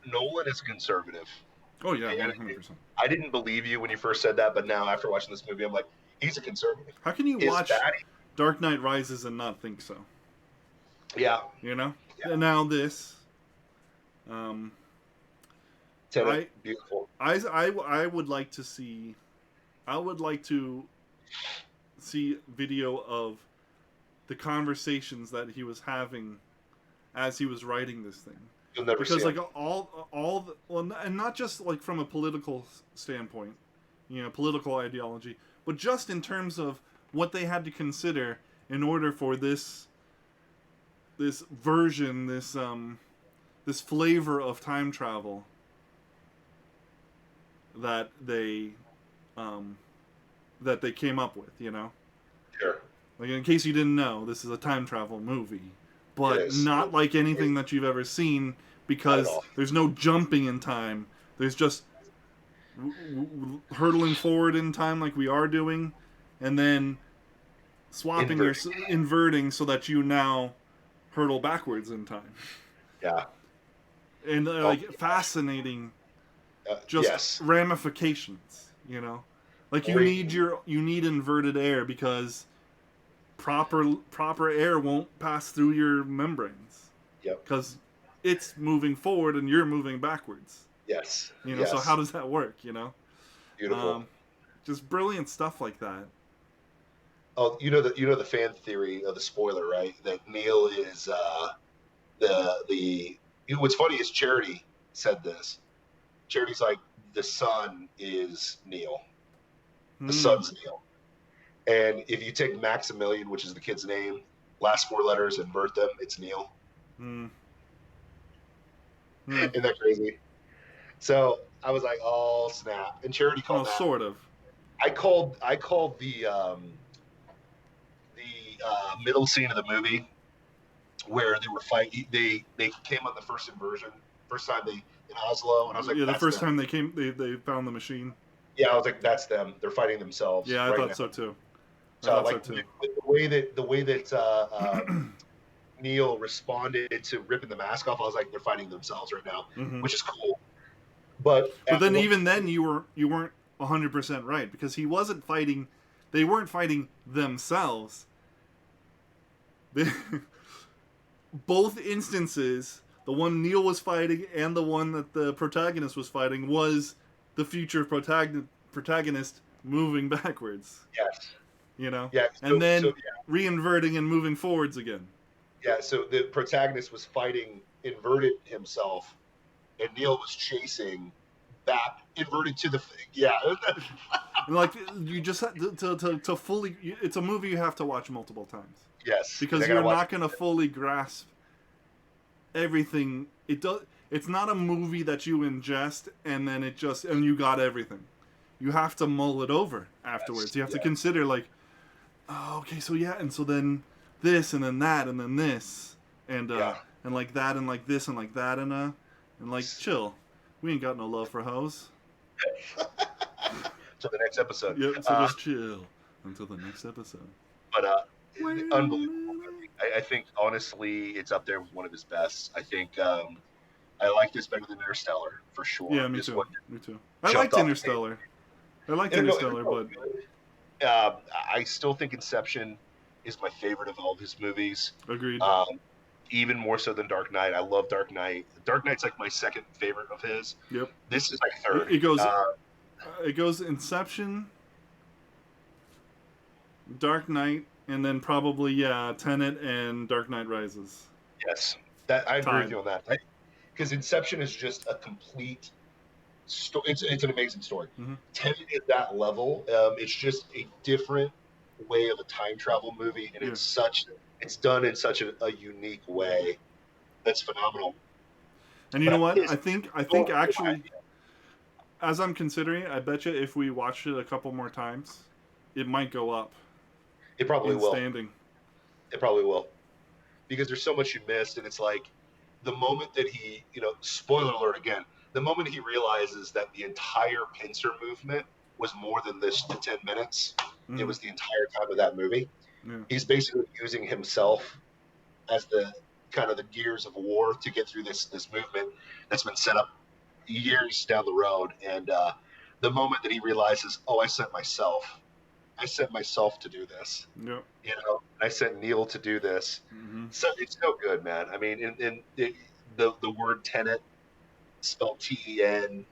Nolan is conservative.
Oh, yeah, 100%.
I didn't believe you when you first said that, but now after watching this movie, I'm like, he's a conservative.
How can you watch Dark Knight Rises and not think so?
Yeah.
Yeah. And now this.
Tenet, beautiful.
I would like to see video of the conversations that he was having as he was writing this thing.
You'll never
because
see
like and not just like from a political standpoint, political ideology, but just in terms of what they had to consider in order for this version, this flavor of time travel that they came up with,
Sure.
Like, in case you didn't know, this is a time travel movie, but not like anything that you've ever seen, because there's no jumping in time. There's just hurtling forward in time like we are doing, and then swapping or inverting so that you now hurtle backwards in time.
Yeah.
And fascinating ramifications, Like you need inverted air because proper air won't pass through your membranes.
Yep.
Because it's moving forward and you're moving backwards.
Yes.
So how does that work?
Beautiful.
Just brilliant stuff like that.
Oh, the fan theory of the spoiler, right? That Neil is the. What's funny is Charity said this. Charity's like, the son is Neil. The son's Neil. And if you take Maximilian, which is the kid's name, last four letters, invert them, it's Neil. Isn't that crazy? So I was like, oh snap! And Charity called that.
Sort of.
I called the middle scene of the movie where they were fighting. They came on the first inversion, first time they in Oslo, and I was like,
the first time they came, they found the machine.
Yeah, I was like, that's them. They're fighting themselves.
Yeah, I thought so too.
So like the way that Neil responded to ripping the mask off, I was like, they're fighting themselves right now, which is cool. But
then even then you weren't 100% right, because he wasn't fighting. They weren't fighting themselves. Both instances, the one Neil was fighting and the one that the protagonist was fighting, was the future protagonist moving backwards.
Yes.
Yeah. And then reinverting and moving forwards again.
Yeah. So the protagonist was fighting inverted himself, and Neil was chasing back inverted to the thing. Yeah.
Like, you just have to fully. It's a movie you have to watch multiple times.
Yes.
Because you're not going to fully grasp everything. It's not a movie that you ingest and then and you got everything. You have to mull it over afterwards. Yes. You have to consider, like, oh, okay, so yeah, and so then this, and then that, and then this, and like that, and like this, and like that, and like, chill. We ain't got no love for hoes.
Till the next episode.
Yep, so just chill until the next episode.
But unbelievable. I think, honestly, it's up there with one of his best. I think I like this better than Interstellar, for sure.
Yeah, me too. I liked Interstellar. But
I still think Inception is my favorite of all of his movies.
Agreed.
Even more so than Dark Knight. I love Dark Knight. Dark Knight's like my second favorite of his.
Yep.
This is like third.
It goes Inception, Dark Knight, and then probably Tenet and Dark Knight Rises.
Yes, I agree with you on that. Because Inception is just a complete story. It's an amazing story. Tenet is that level. It's just a different way of a time travel movie, and it's done in such a unique way. That's phenomenal.
And you know what? I think actually, as I'm considering it, I bet you if we watched it a couple more times, it might go up.
It probably will.
Standing.
It probably will. Because there's so much you missed, and it's like the moment that he, spoiler alert again, the moment he realizes that the entire pincer movement was more than the 10 minutes, it was the entire time of that movie.
Yeah.
He's basically using himself as the kind of the gears of war to get through this movement that's been set up years down the road. And the moment that he realizes, oh, I sent myself to do this.
Yep.
I sent Neil to do this. So it's so good, man. I mean, in the word Tenet, spelled Tenent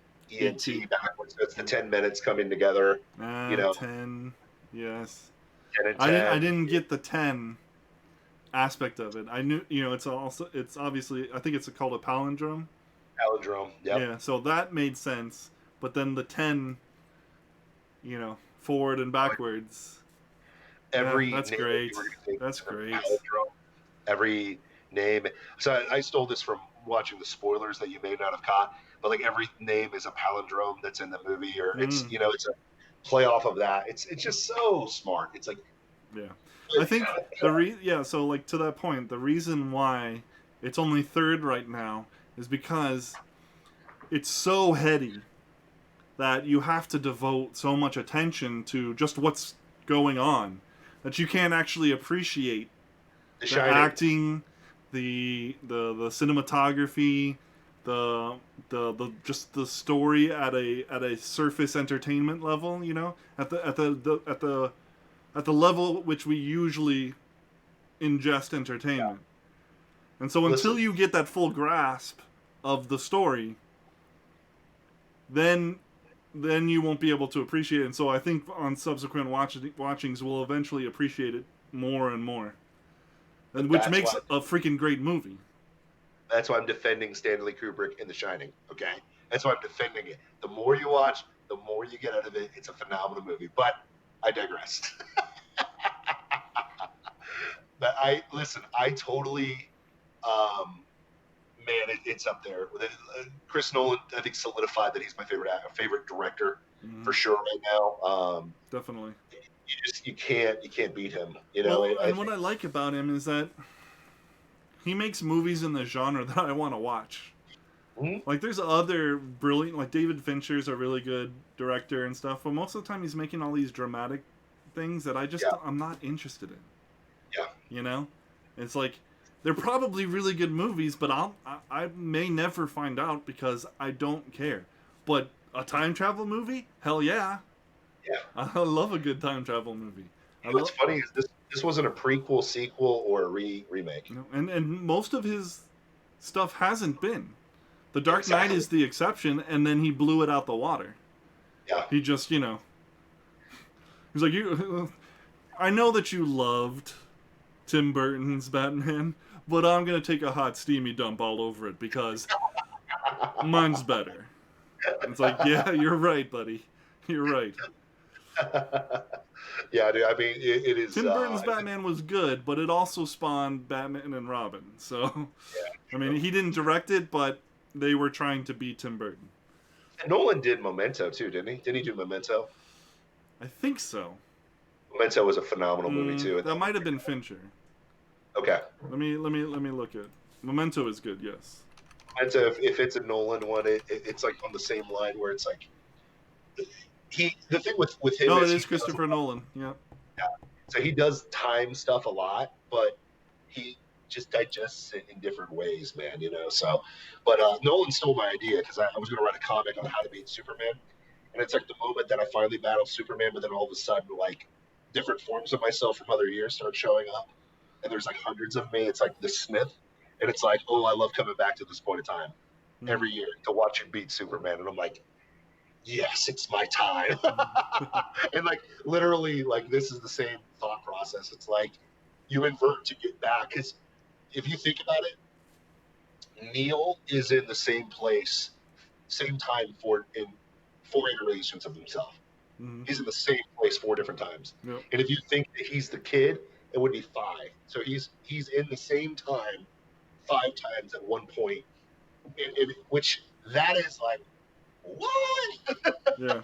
backwards. So it's the 10 minutes coming together.
10. Yes.
10 and 10.
I didn't get the 10 aspect of it. I knew, it's obviously, I think it's called a palindrome.
Palindrome. Yep.
Yeah. So that made sense. But then the 10, forward and backwards. That's great. That's great.
Every name. So I stole this from watching the spoilers that you may not have caught, but like every name is a palindrome that's in the movie, or it's it's a play off of that. It's just so smart. It's like
I think so like to that point, the reason why it's only third right now is because it's so heady that you have to devote so much attention to just what's going on that you can't actually appreciate the acting, the cinematography, the just the story at a surface entertainment level, at the level at which we usually ingest entertainment. And so until you get that full grasp of the story, then then you won't be able to appreciate it. And so I think on subsequent watchings, we'll eventually appreciate it more and more, and which makes a freaking great movie.
That's why I'm defending Stanley Kubrick in The Shining. Okay, that's why I'm defending it. The more you watch, the more you get out of it. It's a phenomenal movie. But I digress. But I totally, man, it's up there. Chris Nolan, I think, solidified that he's my favorite director for sure right now.
Definitely.
You can't beat him. You know.
Well, what I like about him is that he makes movies in the genre that I want to watch. Mm-hmm. Like, there's other brilliant, like David Fincher's a really good director and stuff, but most of the time he's making all these dramatic things that I'm not interested in.
Yeah.
You know, it's like they're probably really good movies, but I may never find out because I don't care. But a time travel movie, hell yeah.
Yeah.
I love a good time travel movie.
What's funny is this wasn't a prequel, sequel, or a remake.
No, and most of his stuff hasn't been. The Dark Knight is the exception, and then he blew it out the water.
Yeah.
He just, he's like, I know that you loved Tim Burton's Batman, but I'm going to take a hot, steamy dump all over it because mine's better. It's like, yeah, you're right, buddy. You're right.
Yeah, dude, I mean, it is...
Tim Burton's Batman was good, but it also spawned Batman and Robin. So, yeah, I mean, he didn't direct it, but they were trying to be Tim Burton.
And Nolan did Memento, too, didn't he? Didn't he do Memento?
I think so.
Memento was a phenomenal movie, too.
That might have been Fincher.
Okay.
Let me look at... Memento is good, yes.
Memento, if it's a Nolan one, it's like on the same line where it's like... The thing with him
it is Christopher Nolan, yeah.
Yeah. So he does time stuff a lot, but he just digests it in different ways, man, so... But Nolan stole my idea, because I was going to write a comic on how to beat Superman, and it's like the moment that I finally battled Superman, but then all of a sudden, like, different forms of myself from other years start showing up, and there's like hundreds of me. It's like the Smith, and it's like, I love coming back to this point in time every year to watch him beat Superman, and I'm like, yes, it's my time. And like literally, like this is the same thought process. It's like you invert to get back, because if you think about it, Neil is in the same place, same time in 4 iterations of himself. Mm-hmm. He's in the same place 4 different times. Yep. And if you think that he's the kid, it would be 5. So he's in the same time 5 times at one point, which that is like, what? Yeah.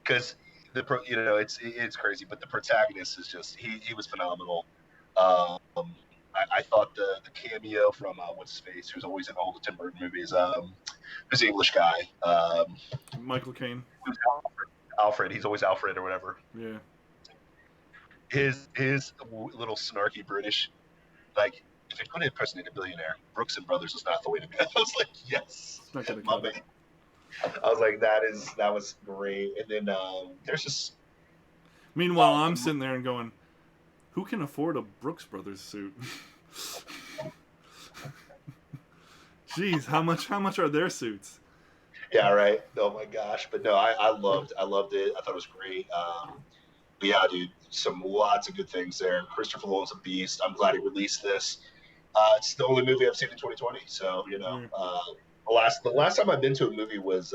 Because it's crazy, but the protagonist is just he was phenomenal. I thought the cameo from what's his face, who's always in all the Tim Burton movies, this English guy,
Michael Caine.
Alfred. He's always Alfred or whatever.
Yeah.
His little snarky British, like, if you're going to impersonate a billionaire, Brooks and Brothers is not the way to go. I was like, yes, love it. I was like, that was great. And then there's just.
Meanwhile, I'm sitting there and going, who can afford a Brooks Brothers suit? Jeez, how much are their suits?
Yeah, right. Oh my gosh, but no, I loved it. I thought it was great. But yeah, dude, lots of good things there. Christopher Nolan's a beast. I'm glad he released this. It's the only movie I've seen in 2020, so the last time I've been to a movie was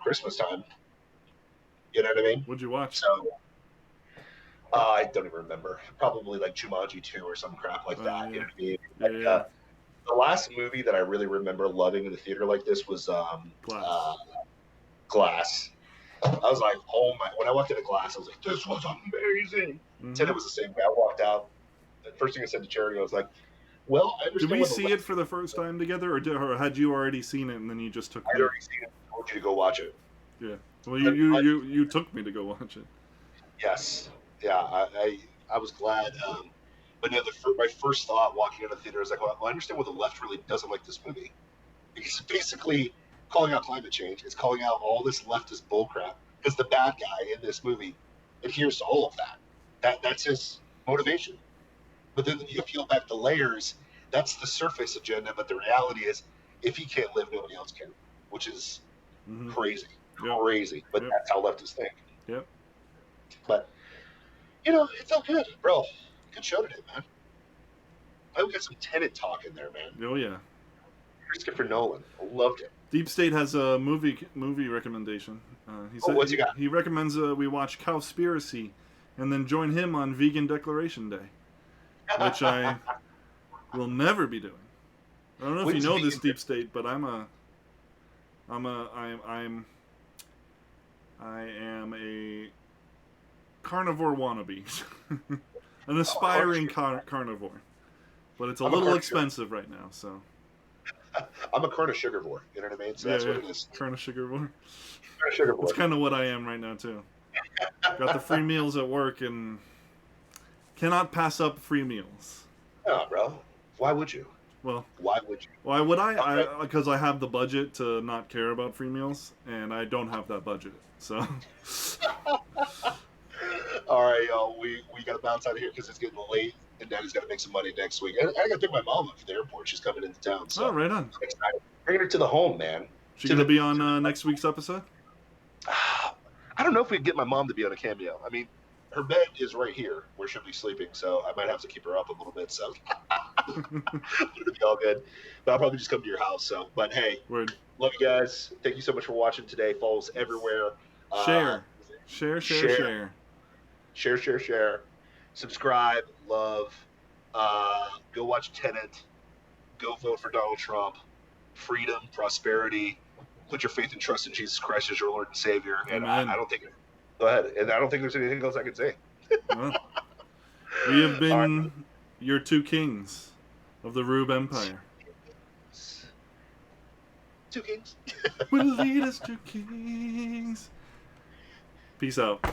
Christmas time. You know what I mean?
What'd you watch?
So I don't even remember. Probably like Jumanji 2 or some crap like that.
Yeah.
You know what I mean? Yeah. The last movie that I really remember loving in the theater like this was Glass. I was like, when I walked into Glass, I was like, this was amazing. Mm-hmm. Tenet was the same way. I walked out. The first thing I said to Charity, I was like, well, I understand.
Did we see it for the first time together, or had you already seen it and then you just took me?
I'd already seen it. I told you to go watch it.
Yeah. Well, you took me to go watch it.
Yes. Yeah, I was glad. But no, my first thought walking into the theater was like, well, I understand why the left really doesn't like this movie. Because it's basically calling out climate change. It's calling out all this leftist bullcrap. Because the bad guy in this movie adheres to all of that. That's his motivation. But then you peel back the layers, that's the surface agenda. But the reality is, if he can't live, nobody else can. Which is
Mm-hmm.
Crazy.
Yep.
Crazy. But that's how leftists think.
Yep.
But, it felt good. Bro, good show today, man. I hope we got some Tenet talk in there, man.
Oh, yeah.
Christopher Nolan. I loved it.
Deep State has a movie recommendation.
What's he got?
He recommends we watch Cowspiracy and then join him on Vegan Declaration Day, which I will never be doing. I don't know if you know this, Deep State, but I am a carnivore wannabe, an aspiring carnivore, but it's a little expensive right now. So
I'm a carnisugarvore. You know what I mean? So that's what it is.
Carnisugarvore.
Carnisugarvore.
It's kind of what I am right now too. Got the free meals at work and cannot pass up free meals.
No, bro. Why would you?
Well,
why would you?
Why would I? Because I have the budget to not care about free meals, and I don't have that budget. So.
All right, y'all. We got to bounce out of here because it's getting late, and Daddy's got to make some money next week. And I got to pick my mom up from the airport. She's coming into town. So
right on.
Bringing her to the home, man.
She's going to be on next week's episode?
I don't know if we'd get my mom to be on a cameo. I mean, her bed is right here where she'll be sleeping, so I might have to keep her up a little bit. So it'll be all good. But I'll probably just come to your house. So, but hey,
Word.
Love you guys. Thank you so much for watching today. Follow us everywhere.
Share.
Subscribe. Love. Go watch Tenet. Go vote for Donald Trump. Freedom, prosperity. Put your faith and trust in Jesus Christ as your Lord and Savior. And I don't think. Go ahead. And I don't think there's anything else I can say.
Well, we have been your two kings of the Rube Empire.
Two kings.
Will lead us to kings. Peace out.